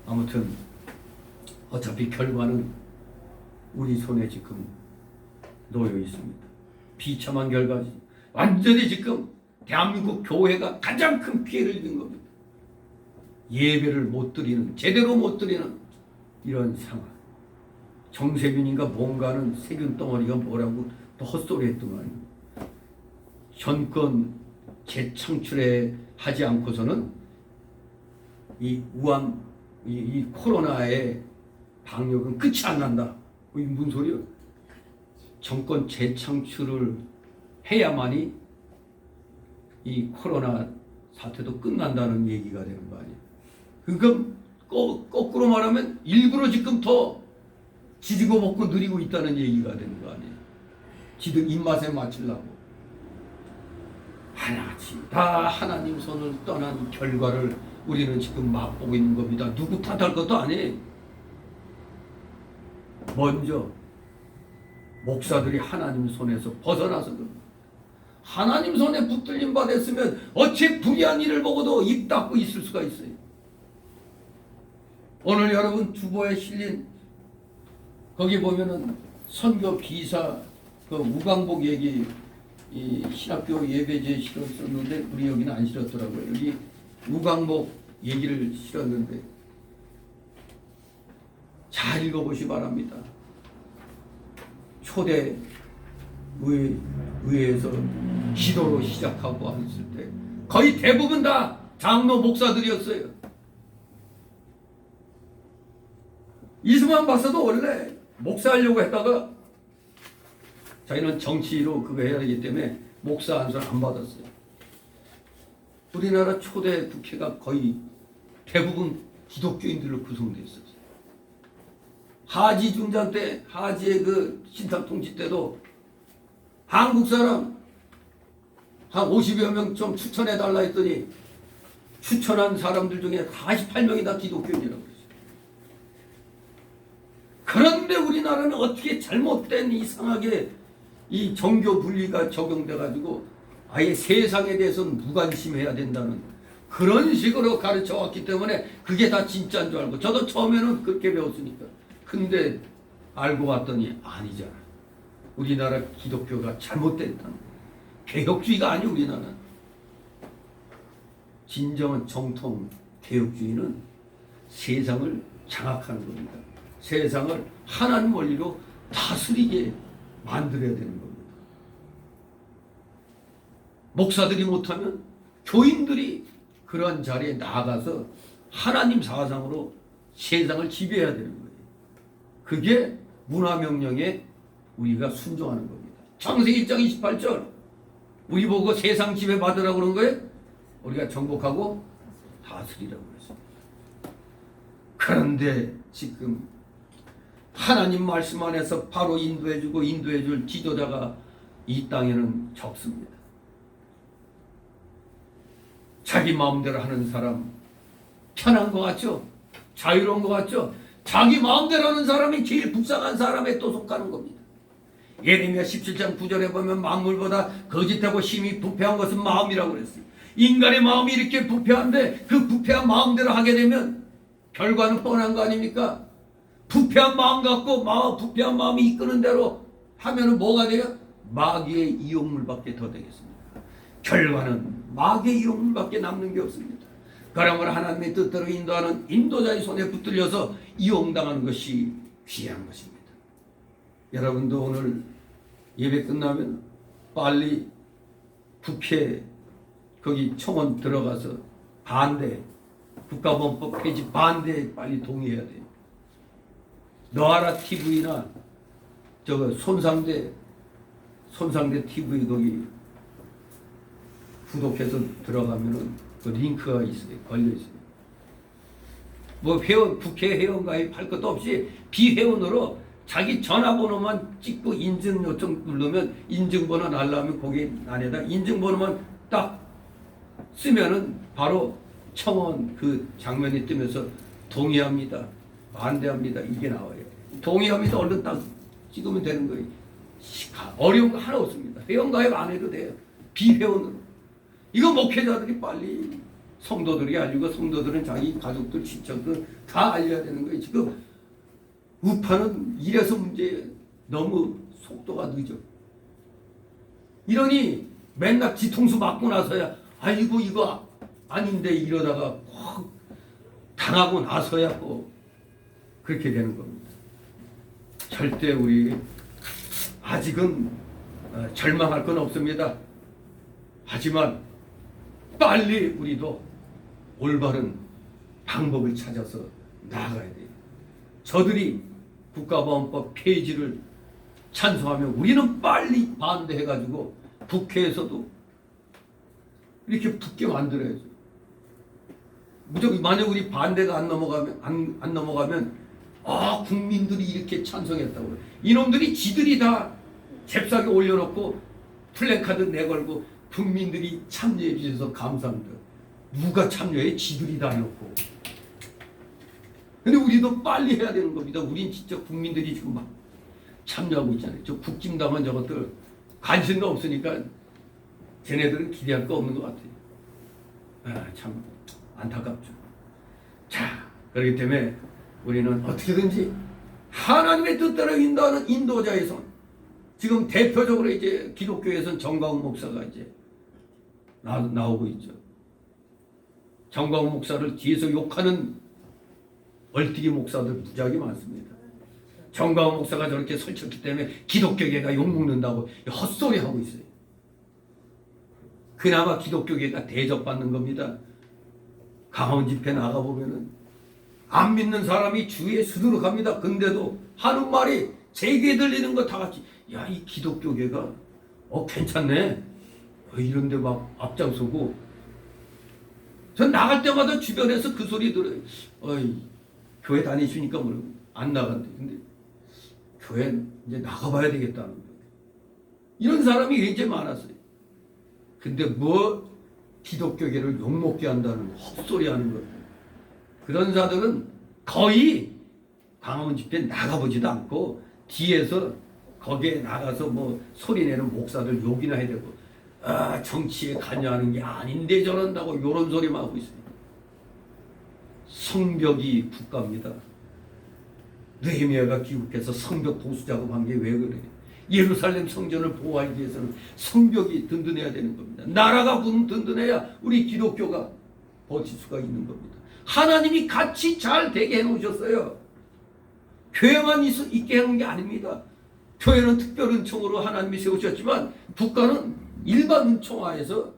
아무튼 어차피 결과는 우리 손에 지금 놓여 있습니다. 비참한 결과지. 완전히 지금 대한민국 교회가 가장 큰 피해를 입은 겁니다. 예배를 못 드리는, 제대로 못 드리는 이런 상황. 정세균인가 뭔가는 세균 덩어리가 뭐라고 또 헛소리 했더만 현권 재창출에 하지 않고서는 이 코로나의 방역은 끝이 안 난다. 이게 무슨 소리야? 정권 재창출을 해야만이 이 코로나 사태도 끝난다는 얘기가 되는 거 아니에요. 그러니까 거꾸로 말하면 일부러 지금 더 지지고 먹고 누리고 있다는 얘기가 되는 거 아니에요. 지들 입맛에 맞추려고. 하나같이 다 하나님 손을 떠난 결과를 우리는 지금 맛보고 있는 겁니다. 누구 탓할 것도 아니에요. 먼저 목사들이 하나님 손에서 벗어나서 그럽니다. 하나님 손에 붙들림 받았으면 어찌 불의한 일을 보고도 입 닫고 있을 수가 있어요. 오늘 여러분 주보에 실린 거기 보면은 선교 비사 그 우광복 얘기 이 신학교 예배지에 실었었는데 우리 여기는 안 실었더라고요. 여기 우광복 얘기를 실었는데 잘 읽어보시 바랍니다. 초대 의회에서 기도로 시작하고 했을 때 거의 대부분 다 장로 목사들이었어요. 이승만 박사도 원래 목사하려고 했다가 자기는 정치로 그거 해야 되기 때문에 목사 안수를 안 받았어요. 우리나라 초대 국회가 거의 대부분 기독교인들로 구성되어 있었어요. 하지 중장 때, 하지의 그 신탁 통치 때도 한국 사람 한 50여 명 좀 추천해 달라 했더니 추천한 사람들 중에 48명이 다 기독교인이라고 그랬어요. 그런데 우리나라는 어떻게 잘못된 이상하게 이 정교 분리가 적용돼 가지고 아예 세상에 대해서는 무관심해야 된다는 그런 식으로 가르쳐 왔기 때문에 그게 다 진짜인 줄 알고 저도 처음에는 그렇게 배웠으니까. 근데 알고 봤더니 아니잖아. 우리나라 기독교가 잘못됐다는 개혁주의가 아니 우리나라는. 진정한 정통 개혁주의는 세상을 장악하는 겁니다. 세상을 하나님 원리로 다스리게 만들어야 되는 겁니다. 목사들이 못하면 교인들이 그러한 자리에 나아가서 하나님 사상으로 세상을 지배해야 되는 거예요. 그게 문화명령에 우리가 순종하는 겁니다. 창세기 1장 28절 우리 보고 세상 지배 받으라고 그런 거예요. 우리가 정복하고 다스리라고 그랬습니다. 그런데 지금 하나님 말씀 안에서 바로 인도해주고 인도해줄 지도자가 이 땅에는 적습니다. 자기 마음대로 하는 사람 편한 것 같죠? 자유로운 것 같죠? 자기 마음대로 하는 사람이 제일 불쌍한 사람에 또 속하는 겁니다. 예레미야 17장 9절에 보면 만물보다 거짓되고 심히 부패한 것은 마음이라고 그랬어요. 인간의 마음이 이렇게 부패한데 그 부패한 마음대로 하게 되면 결과는 뻔한 거 아닙니까? 부패한 마음 갖고 부패한 마음이 이끄는 대로 하면은 뭐가 돼요? 마귀의 이용물밖에 더 되겠습니다. 결과는 마귀의 이용물밖에 남는 게 없습니다. 그러므로 하나님의 뜻대로 인도하는 인도자의 손에 붙들려서 이용당하는 것이 귀한 것입니다. 여러분도 오늘 예배 끝나면 빨리 국회 거기 청원 들어가서 반대, 국가본법 폐지 반대에 빨리 동의해야 돼요. 너하라 TV나 저거 손상대 TV 거기 구독해서 들어가면은 그 링크가 있어요. 걸려 있어요. 뭐 국회 회원 가입할 것도 없이 비회원으로 자기 전화번호만 찍고 인증 요청 누르면 인증번호 날라오면 거기 안에다 인증번호만 딱 쓰면은 바로 청원 그 장면이 뜨면서 동의합니다, 반대합니다 이게 나와요. 동의합니다 얼른 딱 찍으면 되는 거예요. 어려운 거 하나 없습니다. 회원 가입 안 해도 돼요. 비회원으로. 이거 목회자들이 빨리 성도들이 알리고 성도들은 자기 가족들 친척들 다 알려야 되는 거예요. 지금 우파는 이래서 문제예요. 너무 속도가 늦어. 이러니 맨날 뒤통수 맞고 나서야 아이고 이거 아닌데 이러다가 확 당하고 나서야 또 그렇게 되는 겁니다. 절대 우리 아직은 절망할 건 없습니다. 하지만 빨리 우리도 올바른 방법을 찾아서 나아가야 돼요. 저들이 국가보안법 폐지를 찬성하면 우리는 빨리 반대해가지고 국회에서도 이렇게 붙게 만들어야죠. 무조건 만약 우리 반대가 안 넘어가면 국민들이 이렇게 찬성했다고. 이놈들이 지들이 다 잽싸게 올려놓고 플래카드 내걸고 국민들이 참여해 주셔서 감사합니다. 누가 참여해? 지들이 다 해놓고. 근데 우리도 빨리 해야 되는 겁니다. 우린 진짜 국민들이 지금 막 참여하고 있잖아요. 저 국진당한 저것들 관심도 없으니까 쟤네들은 기대할 거 없는 것 같아요. 참 안타깝죠. 자, 그렇기 때문에 우리는 어떻게든지 하나님의 뜻대로 인도하는 인도자의 손. 지금 대표적으로 이제 기독교에서는 정광훈 목사가 이제 나오고 있죠. 정광훈 목사를 뒤에서 욕하는 얼티기 목사들 무지하게 많습니다. 정광훈 목사가 저렇게 설쳤기 때문에 기독교계가 욕먹는다고 헛소리 하고 있어요. 그나마 기독교계가 대접받는 겁니다. 강원 집회 나가보면은 안 믿는 사람이 주위에 수두룩합니다. 근데도 하는 말이 제 귀에 들리는 거 다 같이 야, 이 기독교계가 괜찮네 이런데 막 앞장서고 전 나갈 때마다 주변에서 그 소리 들어요. 교회 다니시니까 뭐 안 나간대. 근데 교회 이제 나가봐야 되겠다는 거예요. 이런 사람이 굉장히 많았어요. 근데 뭐 기독교계를 욕먹게 한다는 헛소리 하는 거예요. 그런 자들은 거의 광화문 집회 나가보지도 않고 뒤에서 거기에 나가서 뭐 소리내는 목사들 욕이나 해야 되고 정치에 관여하는 게 아닌데 저런다고 이런 소리만 하고 있어요. 성벽이 국가입니다. 느헤미야가 귀국해서 성벽 보수 작업한 게 왜 그래? 예루살렘 성전을 보호하기 위해서는 성벽이 든든해야 되는 겁니다. 나라가 든든해야 우리 기독교가 버틸 수가 있는 겁니다. 하나님이 같이 잘 되게 해놓으셨어요. 교회만 있게 해놓은 게 아닙니다. 교회는 특별 은총으로 하나님이 세우셨지만 국가는 일반 은총하에서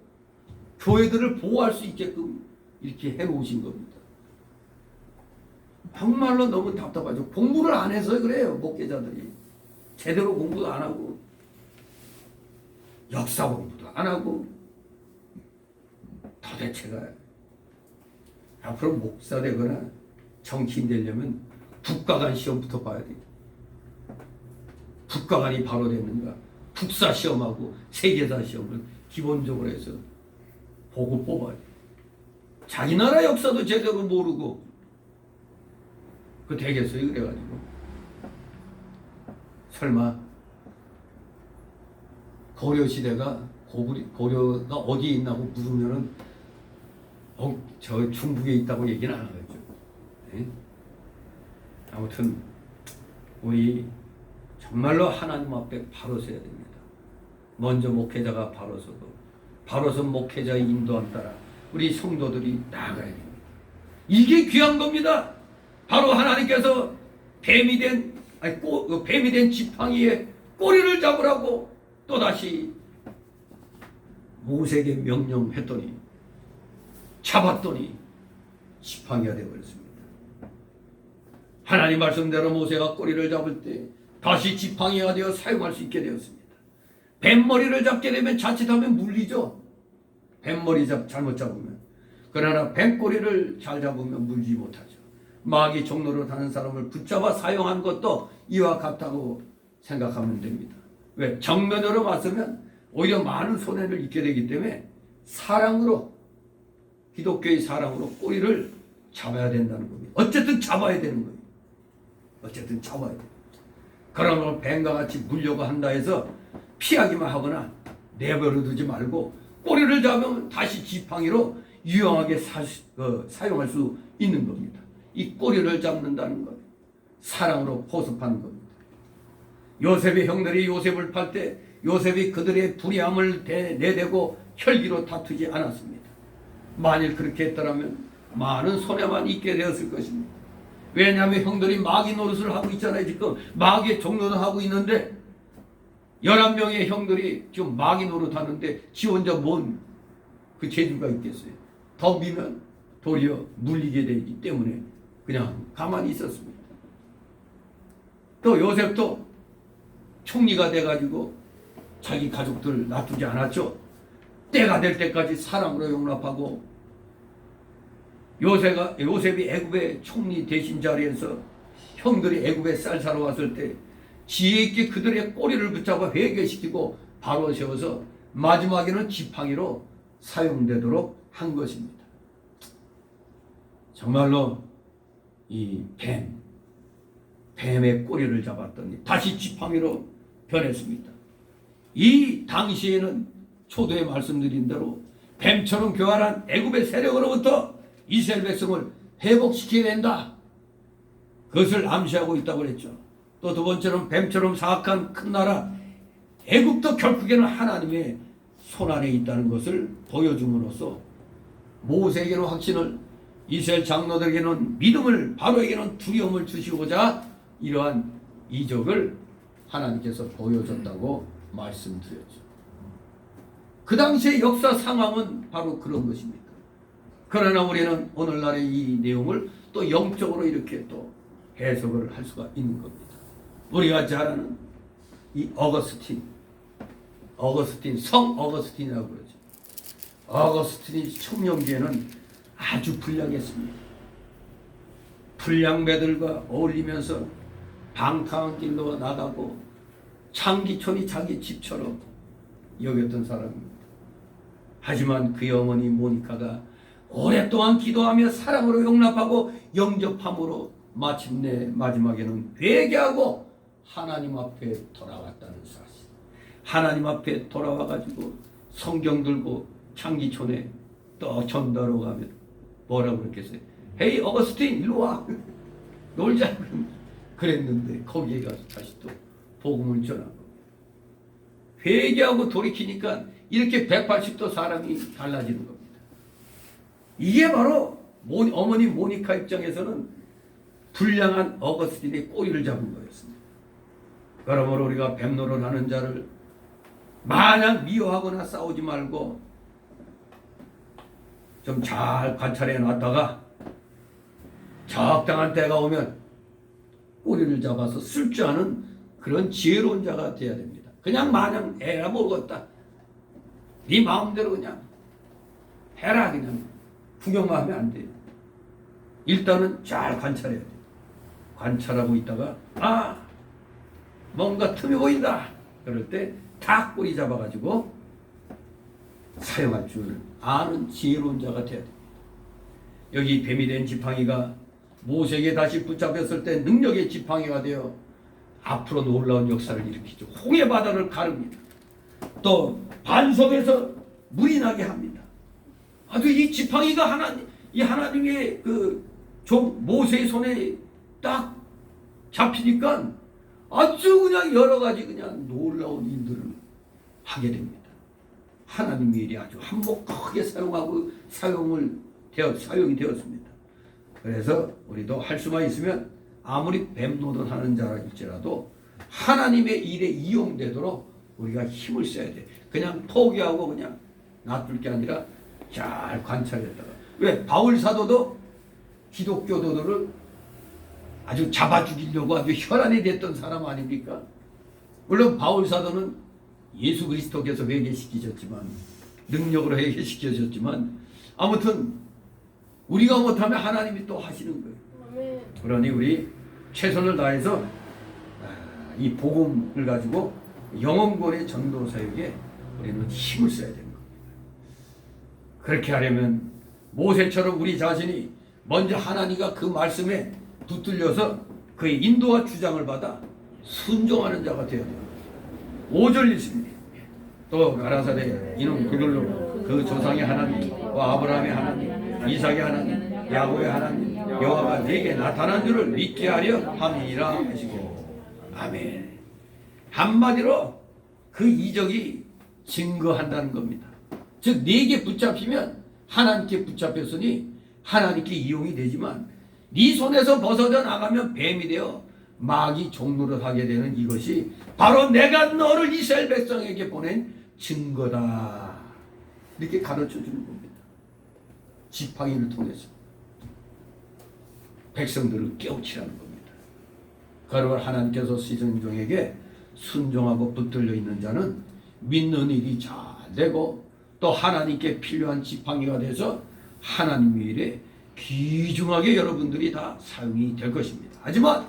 교회들을 보호할 수 있게끔 이렇게 해놓으신 겁니다. 정말로 너무 답답하죠. 공부를 안 해서 그래요. 목회자들이 제대로 공부도 안 하고 역사 공부도 안 하고 도대체가 앞으로 목사 되거나 정치인 되려면 국가관 시험부터 봐야 돼요. 국가관이 바로 됐는가? 국사 시험하고 세계사 시험을 기본적으로 해서 보고 뽑아야 돼요. 자기 나라 역사도 제대로 모르고 그 되겠어요? 그래가지고 설마 고려시대가 고려가 어디에 있나고 물으면은 저 중국에 있다고 얘기는 안 하겠죠. 네? 아무튼 우리 정말로 하나님 앞에 바로 서야 됩니다. 먼저 목회자가 바로 서고 바로 선 목회자의 인도함 따라 우리 성도들이 나아가야 됩니다. 이게 귀한 겁니다. 바로 하나님께서 뱀이 된 지팡이에 꼬리를 잡으라고 또다시 모세에게 명령했더니 잡았더니 지팡이가 되어버렸습니다. 하나님 말씀대로 모세가 꼬리를 잡을 때 다시 지팡이가 되어 사용할 수 있게 되었습니다. 뱀머리를 잡게 되면 자칫하면 물리죠. 뱀머리 잘못 잡으면. 그러나 뱀꼬리를 잘 잡으면 물지 못하죠. 마귀 종로로 다는 사람을 붙잡아 사용한 것도 이와 같다고 생각하면 됩니다. 왜? 정면으로 맞으면 오히려 많은 손해를 입게 되기 때문에 사랑으로, 기독교의 사랑으로 꼬리를 잡아야 된다는 겁니다. 어쨌든 잡아야 되는 거예요. 어쨌든 잡아야 돼요. 그러면 뱀과 같이 물려고 한다 해서 피하기만 하거나 내버려 두지 말고 꼬리를 잡으면 다시 지팡이로 유용하게 사용할 수 있는 겁니다. 이 꼬리를 잡는다는 것, 사랑으로 포섭하는 겁니다. 요셉의 형들이 요셉을 팔 때 요셉이 그들의 불의함을 내대고 혈기로 다투지 않았습니다. 만일 그렇게 했더라면 많은 손해만 입게 되었을 것입니다. 왜냐하면 형들이 마귀 노릇을 하고 있잖아요. 지금 마귀의 종로를 하고 있는데 11명의 형들이 지금 마귀 노릇 하는데 지 혼자 뭔 그 재주가 있겠어요. 더 미면 도리어 물리게 되기 때문에 그냥 가만히 있었습니다. 또 요셉도 총리가 돼가지고 자기 가족들 놔두지 않았죠. 때가 될 때까지 사랑으로 용납하고 요셉이 애굽의 총리 대신 자리에서 형들이 애굽에 쌀 사러 왔을 때 지혜 있게 그들의 꼬리를 붙잡아 회개시키고 바로 세워서 마지막에는 지팡이로 사용되도록 한 것입니다. 정말로 이 뱀의 꼬리를 잡았더니 다시 지팡이로 변했습니다. 이 당시에는 초도에 말씀드린 대로 뱀처럼 교활한 애굽의 세력으로부터 이스라엘 백성을 회복시켜야 된다. 그것을 암시하고 있다고 그랬죠. 또 두 번째는 뱀처럼 사악한 큰 나라 애굽도 결국에는 하나님의 손안에 있다는 것을 보여줌으로써 모세에게는 확신을, 이스라엘 장로들에게는 믿음을, 바로에게는 두려움을 주시고자 이러한 이적을 하나님께서 보여줬다고 말씀드렸죠. 그 당시의 역사 상황은 바로 그런 것입니다. 그러나 우리는 오늘날의 이 내용을 또 영적으로 이렇게 또 해석을 할 수가 있는 겁니다. 우리가 잘 아는 이 성 어거스틴이라고 그러죠. 어거스틴이 청년기에는 아주 불량했습니다. 불량배들과 어울리면서 방탕한 길로 나가고 창기촌이 자기 집처럼 여겼던 사람입니다. 하지만 그의 어머니 모니카가 오랫동안 기도하며 사랑으로 용납하고 영접함으로 마침내 마지막에는 회개하고 하나님 앞에 돌아왔다는 사실. 하나님 앞에 돌아와가지고 성경 들고 창기촌에 또 전도하러 가면 뭐라고 그랬겠어요? 헤이 어거스틴 일로 와 놀자 그랬는데 거기에 가서 다시 또 복음을 전한 겁니다. 회개하고 돌이키니까 이렇게 180도 사람이 달라지는 겁니다. 이게 바로 어머니 모니카 입장에서는 불량한 어거스틴의 꼬리를 잡은 거였습니다. 그러므로 우리가 뱀노릇 하는 자를 마냥 미워하거나 싸우지 말고 좀 잘 관찰해 놨다가 적당한 때가 오면 꼬리를 잡아서 쓸 줄 아는 그런 지혜로운 자가 되어야 됩니다. 그냥 마냥 애가 모르겠다. 네 마음대로 그냥 해라. 그냥 구경만 하면 안 돼요. 일단은 잘 관찰해야 돼요. 관찰하고 있다가 뭔가 틈이 보인다. 그럴 때 탁 꼬리 잡아가지고 사용할 줄 아는 지혜로운 자가 되어야 됩니다. 여기 뱀이 된 지팡이가 모세에게 다시 붙잡혔을 때 능력의 지팡이가 되어 앞으로 놀라운 역사를 일으키죠. 홍해 바다를 가릅니다. 또 반석에서 물이 나게 합니다. 아주 이 지팡이가 이 하나님의 그 종 모세의 손에 딱 잡히니까 아주 그냥 여러 가지 그냥 놀라운 일들을 하게 됩니다. 하나님의 일이 아주 한몫하게 사용이 되었습니다. 그래서 우리도 할 수만 있으면 아무리 뱀 노릇하는 자일지라도 하나님의 일에 이용되도록 우리가 힘을 써야 돼. 그냥 포기하고 그냥 놔둘 게 아니라 잘 관찰했다가. 왜? 바울 사도도 기독교도들을 아주 잡아 죽이려고 아주 혈안이 됐던 사람 아닙니까? 물론 바울 사도는 예수 그리스도께서 회개시키셨지만, 능력으로 회개시키셨지만, 아무튼 우리가 못하면 하나님이 또 하시는 거예요. 아멘. 그러니 우리 최선을 다해서 이 복음을 가지고 영혼권의 전도 사역에 우리는 힘을 써야 되는 겁니다. 그렇게 하려면 모세처럼 우리 자신이 먼저 하나님과 그 말씀에 붙들려서 그의 인도와 주장을 받아 순종하는 자가 되어야 됩니다. 5절 읽습니다. 또 가라사대 이는 그들로 그 조상의 하나님과 아브라함의 하나님, 이삭의 하나님, 야곱의 하나님 여호와가 내게 나타난 줄을 믿게 하려 함이라 하시고. 아멘. 한마디로 그 이적이 증거한다는 겁니다. 즉 네게 붙잡히면 하나님께 붙잡혔으니 하나님께 이용이 되지만 네 손에서 벗어져 나가면 뱀이 되어 마귀 종노릇 하게 되는 이것이 바로 내가 너를 이스라엘 백성에게 보낸 증거다. 이렇게 가르쳐 주는 겁니다. 지팡이를 통해서 백성들을 깨우치라는 겁니다. 그러므로 하나님께서 쓰신 종에게 순종하고 붙들려 있는 자는 믿는 일이 잘 되고 또 하나님께 필요한 지팡이가 돼서 하나님의 일에 귀중하게 여러분들이 다 사용이 될 것입니다. 하지만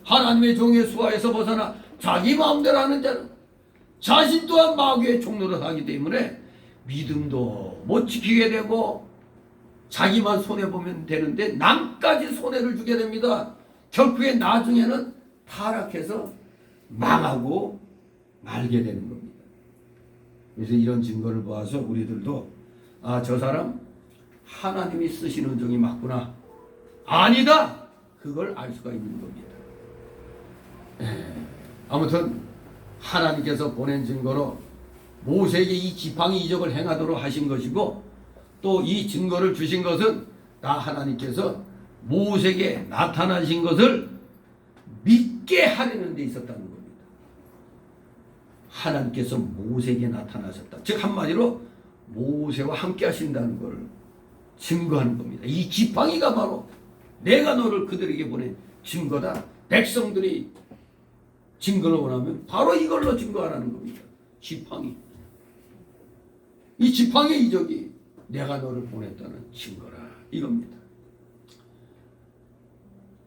하나님의 종의 수하에서 벗어나 자기 마음대로 하는 자는 자신 또한 마귀의 종노릇 하기 때문에 믿음도 못 지키게 되고 자기만 손해보면 되는데 남까지 손해를 주게 됩니다. 결국에 나중에는 타락해서 망하고 말게 되는 겁니다. 그래서 이런 증거를 보아서 우리들도 저 사람 하나님이 쓰시는 종이 맞구나, 아니다, 그걸 알 수가 있는 겁니다. 아무튼 하나님께서 보낸 증거로 모세에게 이 지팡이 이적을 행하도록 하신 것이고 또 이 증거를 주신 것은 다 하나님께서 모세에게 나타나신 것을 믿게 하려는 데 있었다는 겁니다. 하나님께서 모세에게 나타나셨다. 즉 한마디로 모세와 함께 하신다는 걸 증거하는 겁니다. 이 지팡이가 바로 내가 너를 그들에게 보낸 증거다. 백성들이 증거를 원하면 바로 이걸로 증거하라는 겁니다. 지팡이. 이 지팡이 이적이 내가 너를 보냈다는 증거라 이겁니다.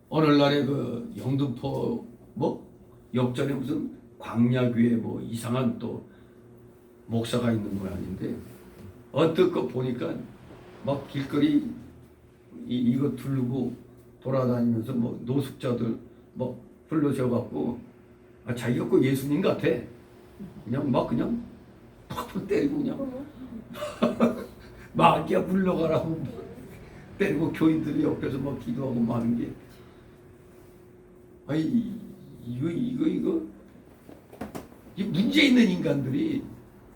오늘날에 그 영등포 역전에 무슨 광야교회 이상한 또 목사가 있는 건 아닌데 언뜻 거 보니까 막 길거리 이거 두르고 돌아다니면서 노숙자들 불러셔갖고 자기가 꼭 예수님 같아. 그냥 팍팍 때리고 그냥 마귀야 물러가라고 때리고 교인들이 옆에서 기도하고 하는 게 이거 문제 있는 인간들이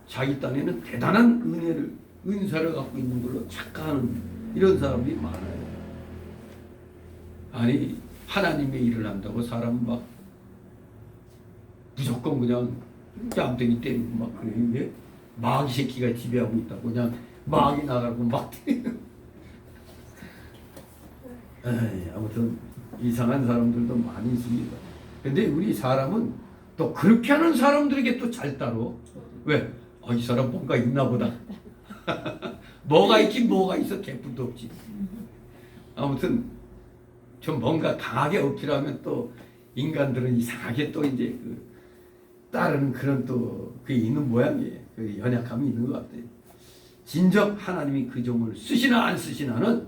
자기 딴에는 대단한 은사를 갖고 있는 걸로 착각하는 이런 사람들이 많아요. 아니 하나님의 일을 한다고 사람 무조건 그냥 뺨때기 때리고 그래요. 왜? 마귀 새끼가 지배하고 있다고 그냥 마귀 나가고 때리는. 아무튼 이상한 사람들도 많이 있습니다. 근데 우리 사람은 또 그렇게 하는 사람들에게 또 잘 따로. 왜? 이 사람 뭔가 있나 보다. 뭐가 있긴 뭐가 있어. 개뿔도 없지. 아무튼 좀 뭔가 강하게 어필하면 또 인간들은 이상하게 또 이제 따르는 그런 또 그게 있는 모양이에요. 그 연약함이 있는 것 같아요. 진정 하나님이 그 종을 쓰시나 안 쓰시나는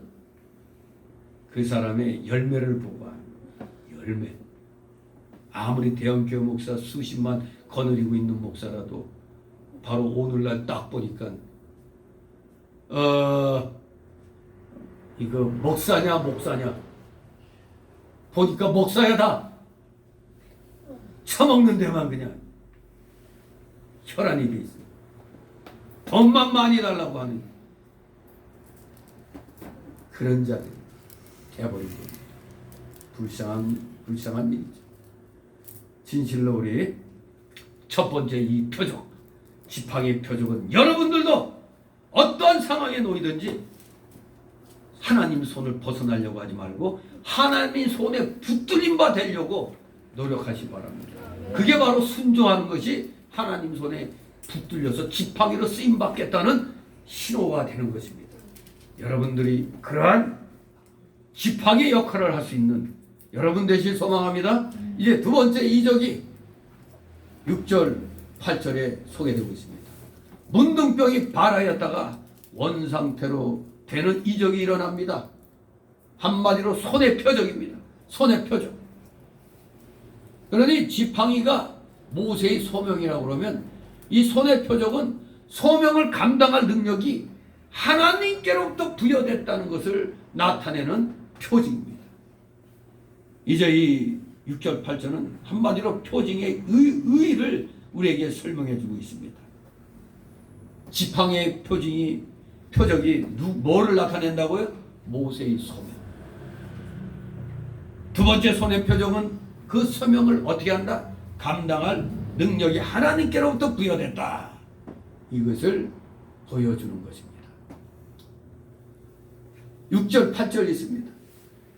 그 사람의 열매를 보고 합니다. 열매. 아무리 대형교회 목사 수십만 거느리고 있는 목사라도 바로 오늘날 딱 보니까 이거 목사냐 보니까 목사야 다. 처먹는 데만 그냥 혈안이 돼 있어. 돈만 많이 달라고 하는 그런 자들 돼버린 겁니다. 불쌍한 일이죠. 진실로 우리 첫 번째 이 표적, 지팡이의 표적은 여러분들도 어떠한 상황에 놓이든지 하나님 손을 벗어나려고 하지 말고 하나님 손에 붙들림 바 되려고 노력하시 바랍니다. 그게 바로 순종하는 것이 하나님 손에 붙들려서 지팡이로 쓰임 받겠다는 신호가 되는 것입니다. 여러분들이 그러한 지팡이 역할을 할 수 있는 여러분 되실 소망합니다. 이제 두 번째 이적이 6절 8절에 소개되고 있습니다. 문둥병이 발하였다가 원상태로 되는 이적이 일어납니다. 한마디로 손의 표적입니다. 손의 표적. 그러니 지팡이가 모세의 소명이라고 그러면 이 손의 표적은 소명을 감당할 능력이 하나님께로부터 부여됐다는 것을 나타내는 표징입니다. 이제 이 6절 8절은 한마디로 표징의 의의를 우리에게 설명해 주고 있습니다. 지팡이의 표적이 뭐를 나타낸다고요? 모세의 소명. 두 번째 손의 표적은 그 소명을 어떻게 한다? 감당할 능력이 하나님께로부터 부여됐다. 이것을 보여주는 것입니다. 6절 8절 있습니다.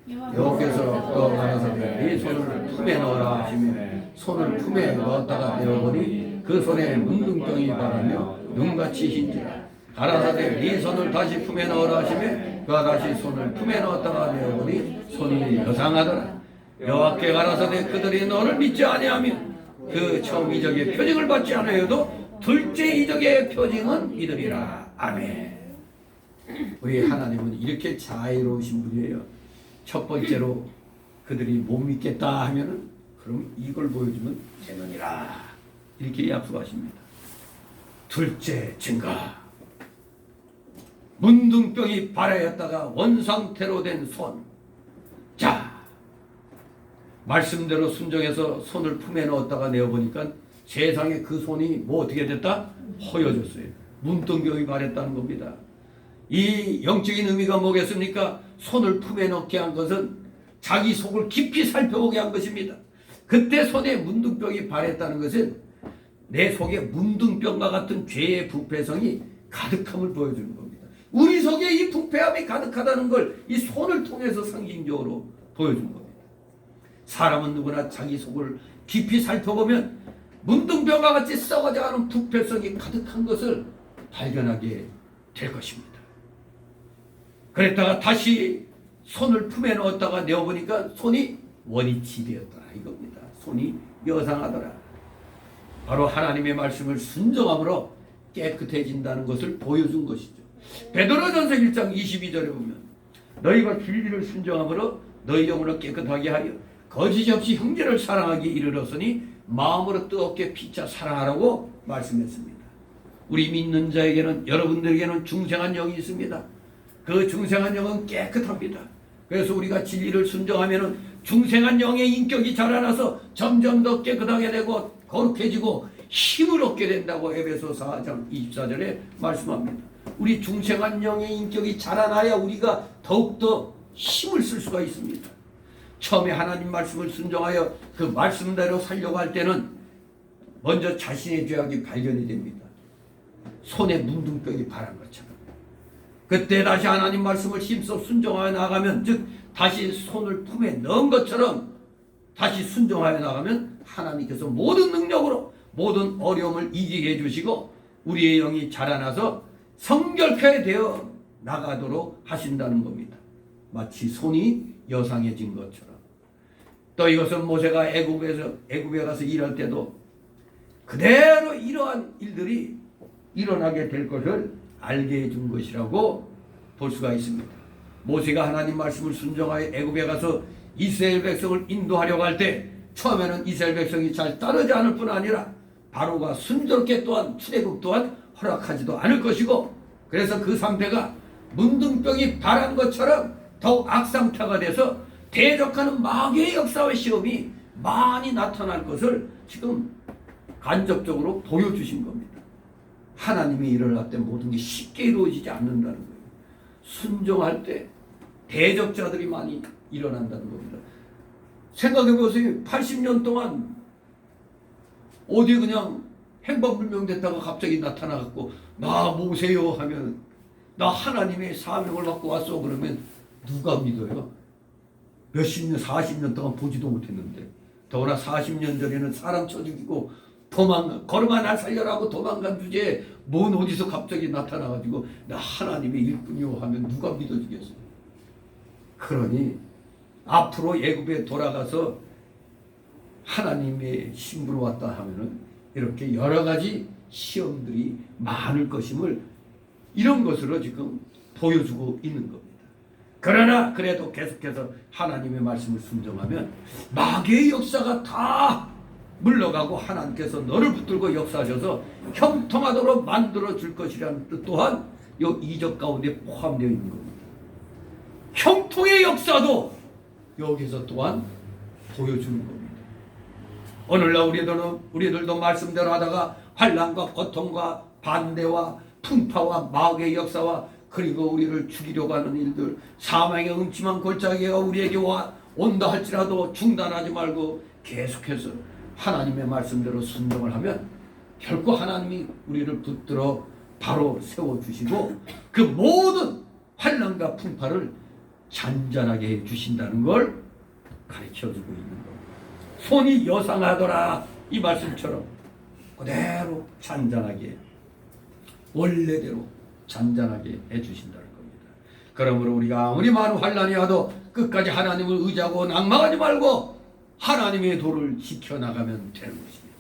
여호와께서 또 가라사대 네 손을 품에 넣어라 하시며 손을 품에 넣었다가 내어보니 그 손에 문둥병이 바라며 눈같이 흰지라. 가라사대 네 손을 다시 품에 넣어라 하시며 그가 다시 손을 품에 넣었다가 내어보니 손이 여상하더라. 여호와께 가라사대 그들이 너를 믿지 아니하며 그 처음 이적의 표징을 받지 않아여도 둘째 이적의 표징은 이들이라. 아멘. 우리 하나님은 이렇게 자애로우신 분이에요. 첫 번째로 그들이 못 믿겠다 하면은 그럼 이걸 보여주면 되느니라 이렇게 약속하십니다. 둘째 증거, 문둥병이 발하였다가 원상태로 된 손. 자, 말씀대로 순종해서 손을 품에 넣었다가 내어보니까 세상에 그 손이 뭐 어떻게 됐다? 허여졌어요. 문둥병이 발했다는 겁니다. 이 영적인 의미가 뭐겠습니까? 손을 품에 넣게 한 것은 자기 속을 깊이 살펴보게 한 것입니다. 그때 손에 문둥병이 발했다는 것은 내 속에 문둥병과 같은 죄의 부패성이 가득함을 보여주는 겁니다. 우리 속에 이 부패함이 가득하다는 걸 이 손을 통해서 상징적으로 보여준 겁니다. 사람은 누구나 자기 속을 깊이 살펴보면 문둥병과 같이 썩어져가는 부패성이 가득한 것을 발견하게 될 것입니다. 그랬다가 다시 손을 품에 넣었다가 내어보니까 손이 원위치 되었더라 이겁니다. 손이 여상하더라. 바로 하나님의 말씀을 순종함으로 깨끗해진다는 것을 보여준 것이죠. 베드로전서 1장 22절에 보면 너희가 진리를 순종함으로 너희 영혼을 깨끗하게 하여 거짓 없이 형제를 사랑하기 이르렀으니 마음으로 뜨겁게 피차 사랑하라고 말씀했습니다. 우리 믿는 자에게는 여러분들에게는 중생한 영이 있습니다. 그 중생한 영은 깨끗합니다. 그래서 우리가 진리를 순종하면 중생한 영의 인격이 자라나서 점점 더 깨끗하게 되고 거룩해지고 힘을 얻게 된다고 에베소 4장 24절에 말씀합니다. 우리 중생한 영의 인격이 자라나야 우리가 더욱더 힘을 쓸 수가 있습니다. 처음에 하나님 말씀을 순종하여 그 말씀대로 살려고 할 때는 먼저 자신의 죄악이 발견이 됩니다. 손에 문둥병이 발한 것처럼. 그때 다시 하나님 말씀을 힘써 순종하여 나가면, 즉 다시 손을 품에 넣은 것처럼 다시 순종하여 나가면 하나님께서 모든 능력으로 모든 어려움을 이기게 해주시고 우리의 영이 자라나서 성결케 되어 나가도록 하신다는 겁니다. 마치 손이 여상해진 것처럼. 또 이것은 모세가 애굽에 가서 일할 때도 그대로 이러한 일들이 일어나게 될 것을 알게 해준 것이라고 볼 수가 있습니다. 모세가 하나님 말씀을 순종하여 애굽에 가서 이스라엘 백성을 인도하려고 할 때 처음에는 이스라엘 백성이 잘 따르지 않을 뿐 아니라 바로가 순조롭게 또한 출애굽 또한 허락하지도 않을 것이고, 그래서 그 상태가 문둥병이 발한 것처럼 더욱 악상태가 돼서 대적하는 마귀의 역사와 시험이 많이 나타날 것을 지금 간접적으로 보여주신 겁니다. 하나님이 일어날 때 모든 게 쉽게 이루어지지 않는다는 거예요. 순종할 때 대적자들이 많이 일어난다는 겁니다. 생각해 보세요. 80년 동안 어디 그냥 행방불명됐다가 갑자기 나타나갖고 나 모세요 하면 나 하나님의 사명을 받고 왔어 그러면 누가 믿어요? 몇십 년, 40년 동안 보지도 못했는데, 더구나 40년 전에는 사람 쳐 죽이고 걸음아 날 살려라고 도망간 주제에 뭔 어디서 갑자기 나타나가지고 나 하나님의 일꾼이요 하면 누가 믿어지겠어요? 그러니 앞으로 애굽에 돌아가서 하나님의 신부로 왔다 하면은 이렇게 여러 가지 시험들이 많을 것임을 이런 것으로 지금 보여주고 있는 겁니다. 그러나 그래도 계속해서 하나님의 말씀을 순종하면 마귀의 역사가 다 물러가고 하나님께서 너를 붙들고 역사하셔서 형통하도록 만들어 줄 것이라는 뜻 또한 이 2절 가운데 포함되어 있는 겁니다. 형통의 역사도 여기서 또한 보여주는 겁니다. 오늘날 우리들도 말씀대로 하다가 환난과 고통과 반대와 풍파와 마귀의 역사와 그리고 우리를 죽이려고 하는 일들, 사망의 음침한 골짜기가 우리에게 온다 할지라도 중단하지 말고 계속해서 하나님의 말씀대로 순종을 하면 결코 하나님이 우리를 붙들어 바로 세워주시고 그 모든 환난과 풍파를 잔잔하게 해주신다는 걸 가르쳐주고 있는 겁니다. 손이 여상하더라 이 말씀처럼 그대로 잔잔하게 원래대로 잔잔하게 해주신다는 겁니다. 그러므로 우리가 아무리 많은 환난이 와도 끝까지 하나님을 의지하고 낭망하지 말고 하나님의 도를 지켜나가면 되는 것입니다.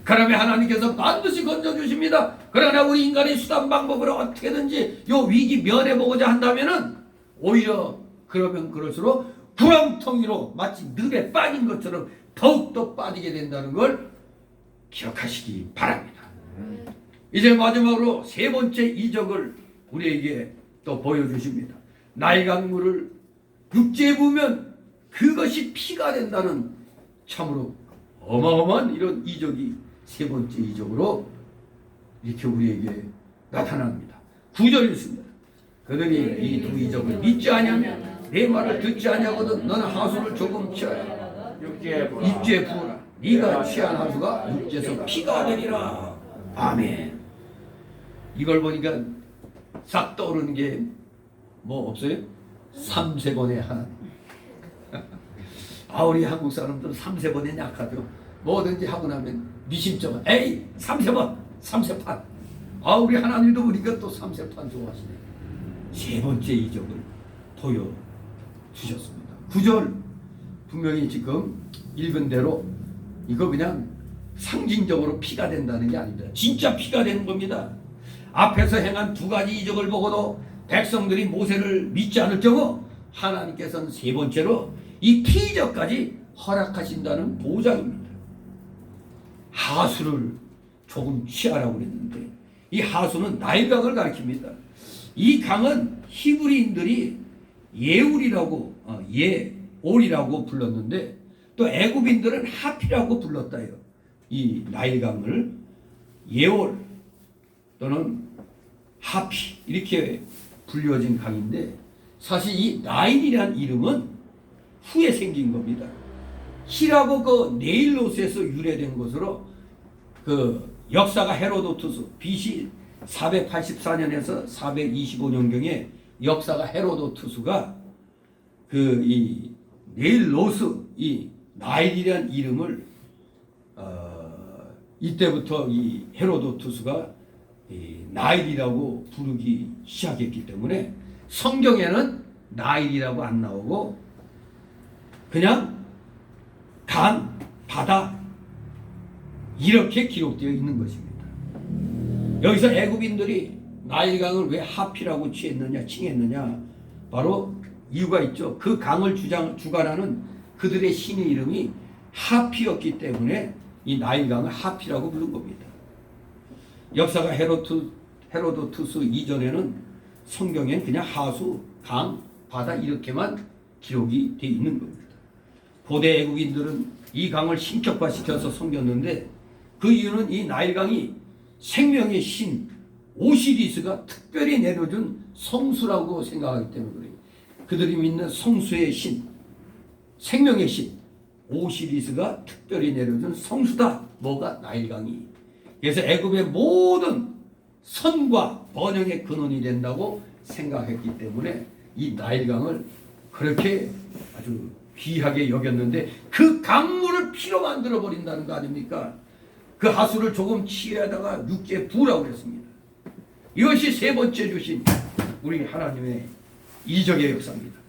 그러면 하나님께서 반드시 건져주십니다. 그러나 우리 인간의 수단 방법으로 어떻게든지 이 위기 면해보고자 한다면은 오히려 그러면 그럴수록 구렁텅이로 마치 늪에 빠진 것처럼 더욱더 빠지게 된다는 걸 기억하시기 바랍니다. 이제 마지막으로 세 번째 이적을 우리에게 또 보여주십니다. 나일강물을 육지에 부으면 그것이 피가 된다는 참으로 어마어마한 이런 이적이 세 번째 이적으로 이렇게 우리에게 나타납니다. 9절 있습니다. 그들이 이 두 이적을 믿지 아니하면 내 말을 듣지 아니하거든 너는 하수를 조금 취하라. 육지에 부어라. 네가 취한 하수가 육지에서 피가 되리라. 아멘. 이걸 보니까 싹 떠오르는 게 뭐 없어요? 3세번의 하나님. 우리 한국 사람들은 3세번에 약하죠. 뭐든지 하고 나면 미심쩍은 에이 3세번 3세판. 우리 하나님도 우리가 또 3세판 좋아하시네. 세 번째 이적을 보여주셨습니다. 9절 분명히 지금 읽은 대로 이거 그냥 상징적으로 피가 된다는 게 아닙니다. 진짜 피가 되는 겁니다. 앞에서 행한 두 가지 이적을 보고도 백성들이 모세를 믿지 않을 경우 하나님께서는 세 번째로 이 피이적까지 허락하신다는 보장입니다. 하수를 조금 취하라고 그랬는데 이 하수는 나일강을 가리킵니다. 이 강은 히브리인들이 예울이라고 예올이라고 불렀는데 또 애굽인들은 하피라고 불렀다요. 이 나일강을 예올 또는 하피 이렇게 불려진 강인데 사실 이 나일이라는 이름은 후에 생긴 겁니다. 히라고 그 네일로스에서 유래된 것으로 그 역사가 헤로도투스 BC 484년에서 425년경에 역사가 헤로도투스가 그 이 네일로스 이 나일이라는 이름을 이때부터 이 헤로도투스가 이 나일이라고 부르기 시작했기 때문에 성경에는 나일이라고 안 나오고 그냥 강, 바다 이렇게 기록되어 있는 것입니다. 여기서 애굽인들이 나일강을 왜 하피라고 칭했느냐 바로 이유가 있죠. 그 강을 주관하는 그들의 신의 이름이 하피였기 때문에 이 나일강을 하피라고 부른 겁니다. 역사가 헤로도투스 이전에는 성경엔 그냥 하수, 강, 바다 이렇게만 기록이 되어 있는 겁니다. 고대 애국인들은 이 강을 신격화시켜서 섬겼는데 그 이유는 이 나일강이 생명의 신 오시리스가 특별히 내려준 성수라고 생각하기 때문에 그래요. 그들이 믿는 성수의 신, 생명의 신 오시리스가 특별히 내려준 성수다. 뭐가? 나일강이. 그래서 애굽의 모든 선과 번영의 근원이 된다고 생각했기 때문에 이 나일강을 그렇게 아주 귀하게 여겼는데 그 강물을 피로 만들어 버린다는 거 아닙니까? 그 하수를 조금 취해다가 육지에 부으라고 그랬습니다. 이것이 세 번째 주신 우리 하나님의 이적의 역사입니다.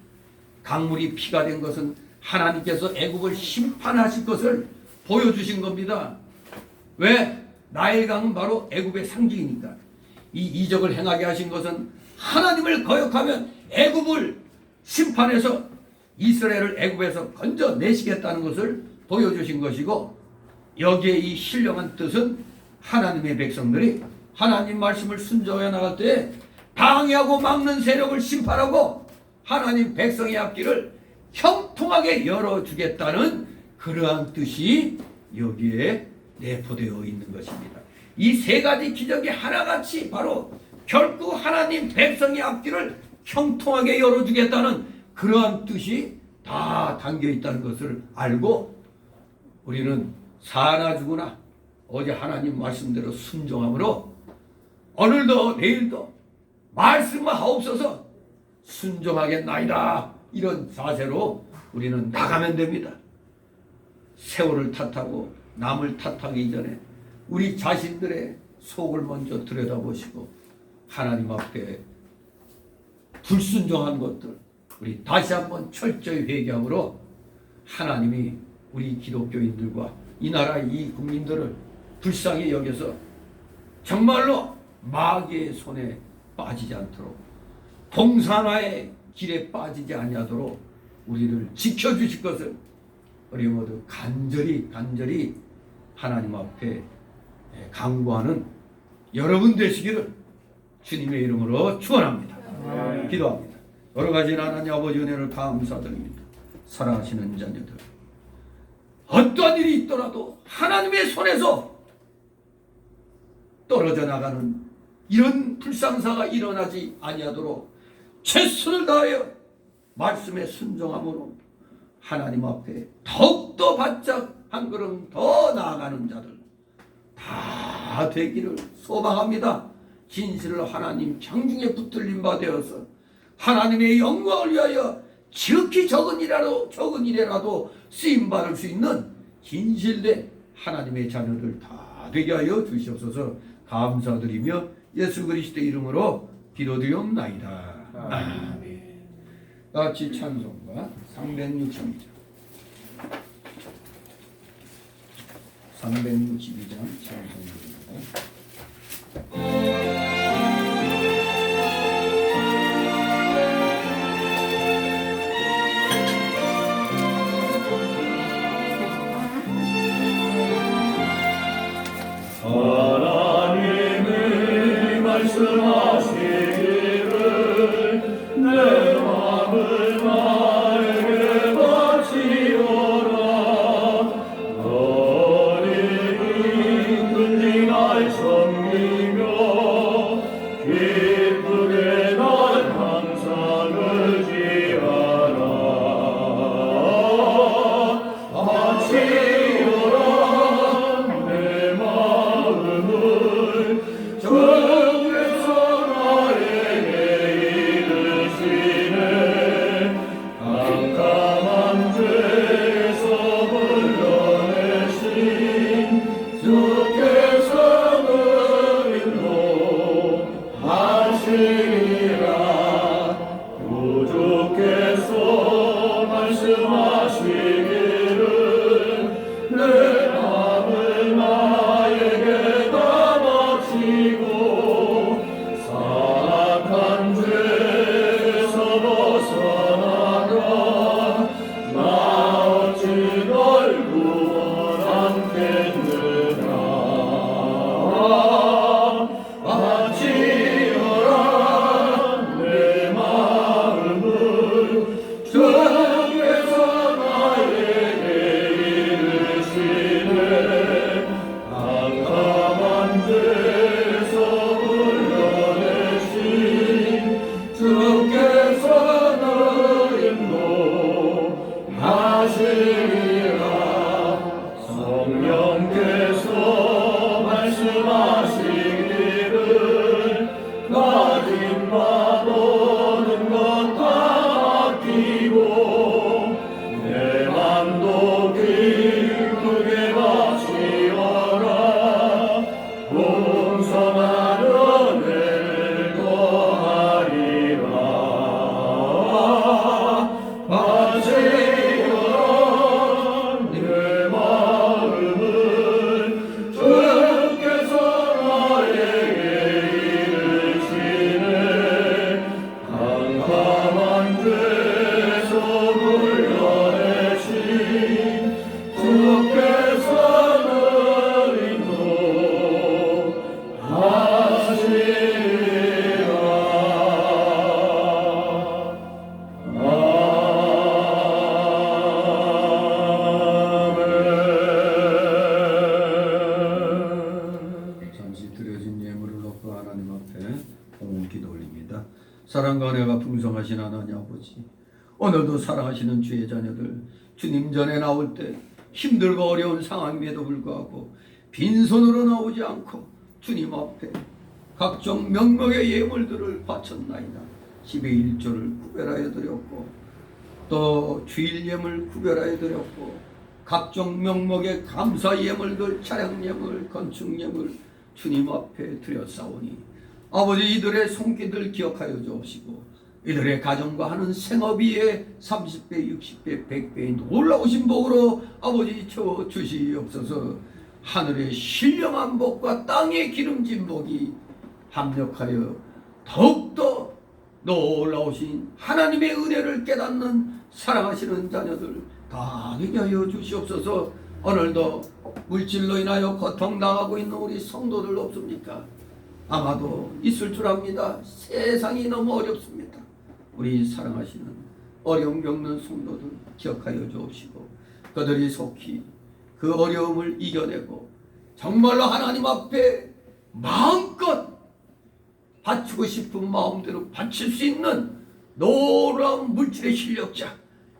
강물이 피가 된 것은 하나님께서 애굽을 심판하실 것을 보여주신 겁니다. 왜? 나일강은 바로 애굽의 상징이니까. 이 이적을 행하게 하신 것은 하나님을 거역하면 애굽을 심판해서 이스라엘을 애굽에서 건져내시겠다는 것을 보여주신 것이고, 여기에 이 신령한 뜻은 하나님의 백성들이 하나님 말씀을 순종해 나갈 때 방해하고 막는 세력을 심판하고 하나님 백성의 앞길을 형통하게 열어주겠다는 그러한 뜻이 여기에 내포되어 있는 것입니다. 이 세 가지 기적이 하나같이 바로 결국 하나님 백성의 앞길을 형통하게 열어주겠다는 그러한 뜻이 다 담겨 있다는 것을 알고 우리는 사나 죽으나 어제 하나님 말씀대로 순종함으로 오늘도 내일도 말씀만 하옵소서 순종하겠나이다. 이런 자세로 우리는 나가면 됩니다. 세월을 탓하고 남을 탓하기 전에 우리 자신들의 속을 먼저 들여다보시고 하나님 앞에 불순종한 것들 우리 다시 한번 철저히 회개함으로 하나님이 우리 기독교인들과 이 나라 이 국민들을 불쌍히 여겨서 정말로 마귀의 손에 빠지지 않도록 동산화의 길에 빠지지 아니하도록 우리를 지켜주실 것을 우리 모두 간절히 하나님 앞에 간구하는 여러분 되시기를 주님의 이름으로 축원합니다. 기도합니다. 여러 가지 하나님 아버지 은혜를 감사드립니다. 사랑하시는 자녀들, 어떠한 일이 있더라도 하나님의 손에서 떨어져 나가는 이런 불상사가 일어나지 아니하도록 최선을 다하여 말씀에 순종함으로 하나님 앞에 더욱더 바짝 한 걸음 더 나아가는 자들 다 되기를 소망합니다. 진실을 하나님 장중에 붙들린 바 되어서 하나님의 영광을 위하여 지극히 적은 일이라도 쓰임받을 수 있는 진실된 하나님의 자녀들 다 되게 하여 주시옵소서. 감사드리며 예수 그리스도의 이름으로 기도드리옵나이다. 아멘. 같이 찬송가 362장 362장 찬송입니다. 하나님의 말씀하시기를 내 마음을 나에게 바치오라. 너를 이끌리 날 섬기며 하시리라. 성령께서 말씀하시기를 가진 바 모든 것 다 맡기고 내 맘도 기쁘게 바치어라. 풍성한 은혜를 더하리라. 바치어라. 내 마음은 주께서 나에게 이르시네. 캄캄한 데서 불러내신 주께서 늘 인도하시리라. 잠시 드려진 예물을 놓고 하나님 앞에 봉헌 기도 올립니다. 사랑과 은혜가 풍성하신 하나님 아버지, 오늘도 사랑하시는 주의 자녀들 주님 전에 나올 때 힘들고 어려운 상황임에도 불구하고 빈손으로 나오지 않고 주님 앞에 각종 명목의 예물들을 바쳤나이다. 10의 1조를 구별하여 드렸고 또 주일 예물 구별하여 드렸고 각종 명목의 감사 예물들, 차량 예물, 건축 예물 주님 앞에 드렸사오니 아버지 이들의 손길들 기억하여 주옵시고 이들의 가정과 하는 생업위에 30배, 60배, 100배의 놀라우신 복으로 아버지 채워 주시옵소서. 하늘의 신령한 복과 땅의 기름진 복이 합력하여 더욱더 놀라우신 하나님의 은혜를 깨닫는 사랑하시는 자녀들 다 되게 하여 주시옵소서. 오늘도 물질로 인하여 고통당하고 있는 우리 성도들 없습니까? 아마도 있을 줄 압니다. 세상이 너무 어렵습니다. 우리 사랑하시는 어려움 겪는 성도들 기억하여 주옵시고 그들이 속히 그 어려움을 이겨내고 정말로 하나님 앞에 마음껏 바치고 싶은 마음대로 바칠 수 있는 놀라운 물질의 실력자,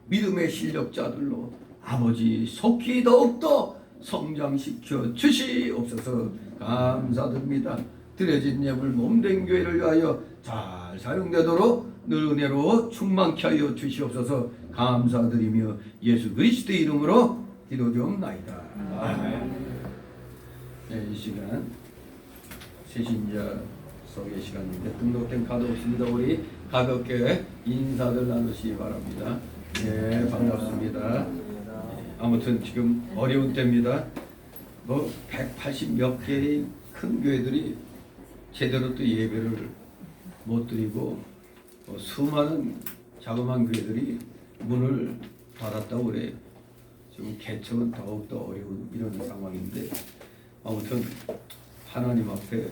믿음의 실력자들로 아버지 속히 더욱더 성장시켜 주시옵소서. 감사드립니다. 드려진 예물 몸된 교회를 위하여 잘 사용되도록 늘 은혜로 충만케 하여 주시옵소서. 감사드리며 예수 그리스도의 이름으로 기도드리옵나이다. 아멘. 네, 이 시간 새신자 소개 시간인데 등록된 카드 없습니다. 우리 가볍게 인사들 나누시기 바랍니다. 네, 반갑습니다. 아무튼 지금 어려운 때입니다. 180 몇 개의 큰 교회들이 제대로 또 예배를 못 드리고 수많은 자그마한 교회들이 문을 닫았다고 그래. 지금 개척은 더욱더 어려운 이런 상황인데 아무튼 하나님 앞에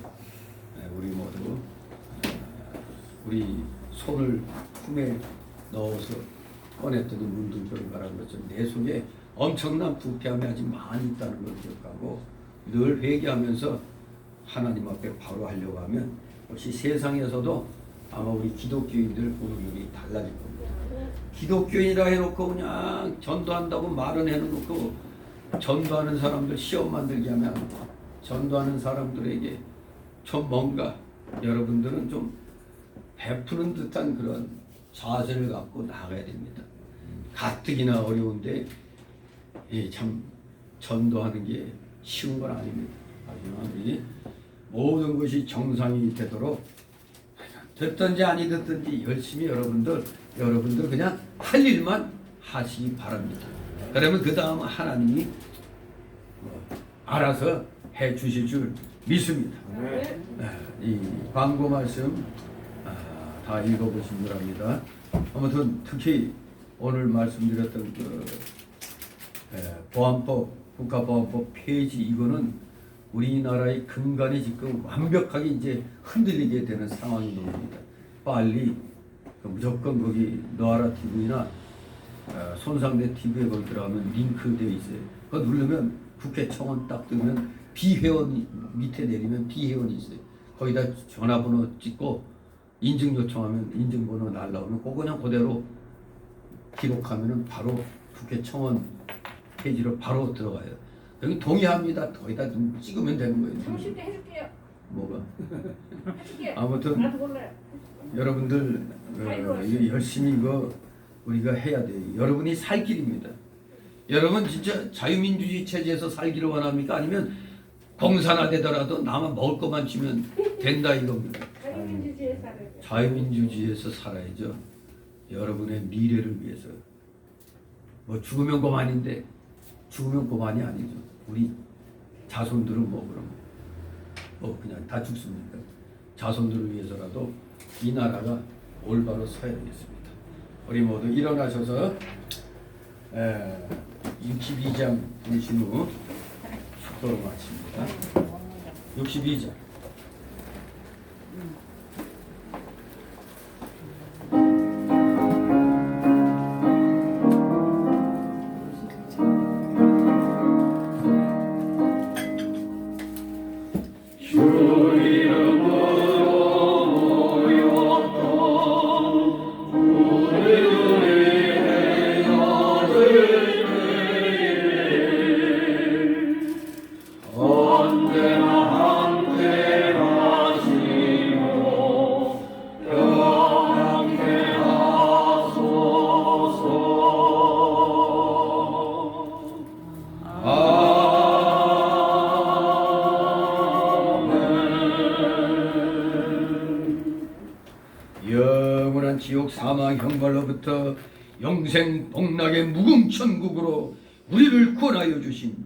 우리 모두 우리 손을 품에 넣어서 꺼냈더니 문둥절을 가라는 것처럼 내 속에 엄청난 부패함이 아직 많이 있다는 걸 기억하고 늘 회개하면서 하나님 앞에 바로 하려고 하면 역시 세상에서도 아마 우리 기독교인들 오늘이 달라질 겁니다. 기독교인이라 해놓고 그냥 전도한다고 말은 해놓고 전도하는 사람들 시험 만들게 하면 전도하는 사람들에게 좀 뭔가 여러분들은 좀 베푸는 듯한 그런 자세를 갖고 나가야 됩니다. 가뜩이나 어려운데 참 전도하는 게 쉬운 건 아닙니다. 하지만 우리 모든 것이 정상이 되도록 됐든지 아니 됐든지 열심히 여러분들 그냥 할 일만 하시기 바랍니다. 그러면 그 다음 하나님이 알아서 해 주실 줄 믿습니다. 이 광고 말씀 다 읽어보신 줄 압니다. 아무튼 특히 오늘 말씀드렸던 그 보안법, 국가보안법 폐지 이거는 우리나라의 근간이 지금 완벽하게 이제 흔들리게 되는 상황인 겁니다. 빨리 무조건 거기 너아라 TV나 손상대 TV에 거기 들어가면 링크되어 있어요. 그거 누르면 국회 청원 딱 뜨면 비회원 밑에 내리면 비회원이 있어요. 거기다 전화번호 찍고 인증 요청하면 인증번호 날라오면 그거 그냥 그대로 기록하면 바로 국회 청원 페이지로 바로 들어가요. 여기 동의합니다. 거기다 좀 찍으면 되는 거예요. 30대 해줄게요. 뭐가? 해줄게. 아무튼 나도 몰라요. 여러분들 이거 열심히 이거 우리가 해야 돼요. 여러분이 살 길입니다. 여러분 진짜 자유민주주의 체제에서 살기를 원합니까? 아니면 공산화 되더라도 나만 먹을 것만 주면 된다 이겁니다. 자유민주주의에 살아야 돼. 자유민주주의에서 살아야죠. 여러분의 미래를 위해서. 뭐 죽으면 그만인데 죽으면 그만이 아니죠. 우리 자손들은 뭐 그럼 뭐 그냥 다 죽습니까? 자손들을 위해서라도 이 나라가 올바로 서야 되겠습니다. 우리 모두 일어나셔서 62장 보신 후 축도로 마칩니다. 62장. 영원한 지옥 사망 형벌로부터 영생 복락의 무궁천국으로 우리를 구원하여 주신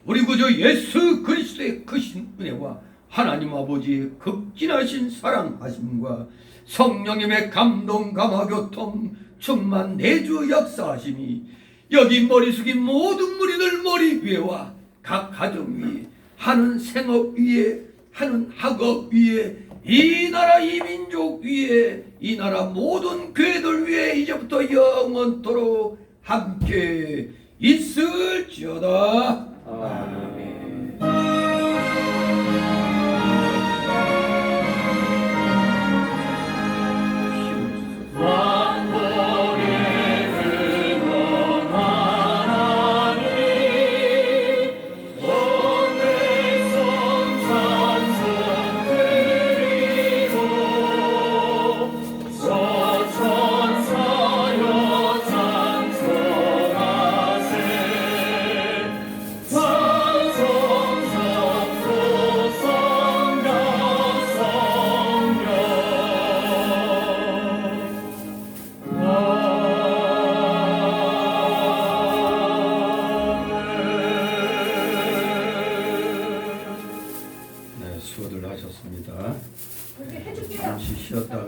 우리 구주 예수 그리스도의 크신 은혜와 하나님 아버지의 극진하신 사랑하심과 성령님의 감동 감화교통 충만 내주 역사하심이 여기 머리 숙인 모든 무리들 머리 위에와 각 가정 위에 하는 생업 위에 하는 학업 위에 이 나라 이 민족 위에 이 나라 모든 교회들 위에 이제부터 영원토록 함께 있을지어다. 아멘. 수고들 하셨습니다. 해줄게요. 잠시 쉬었다가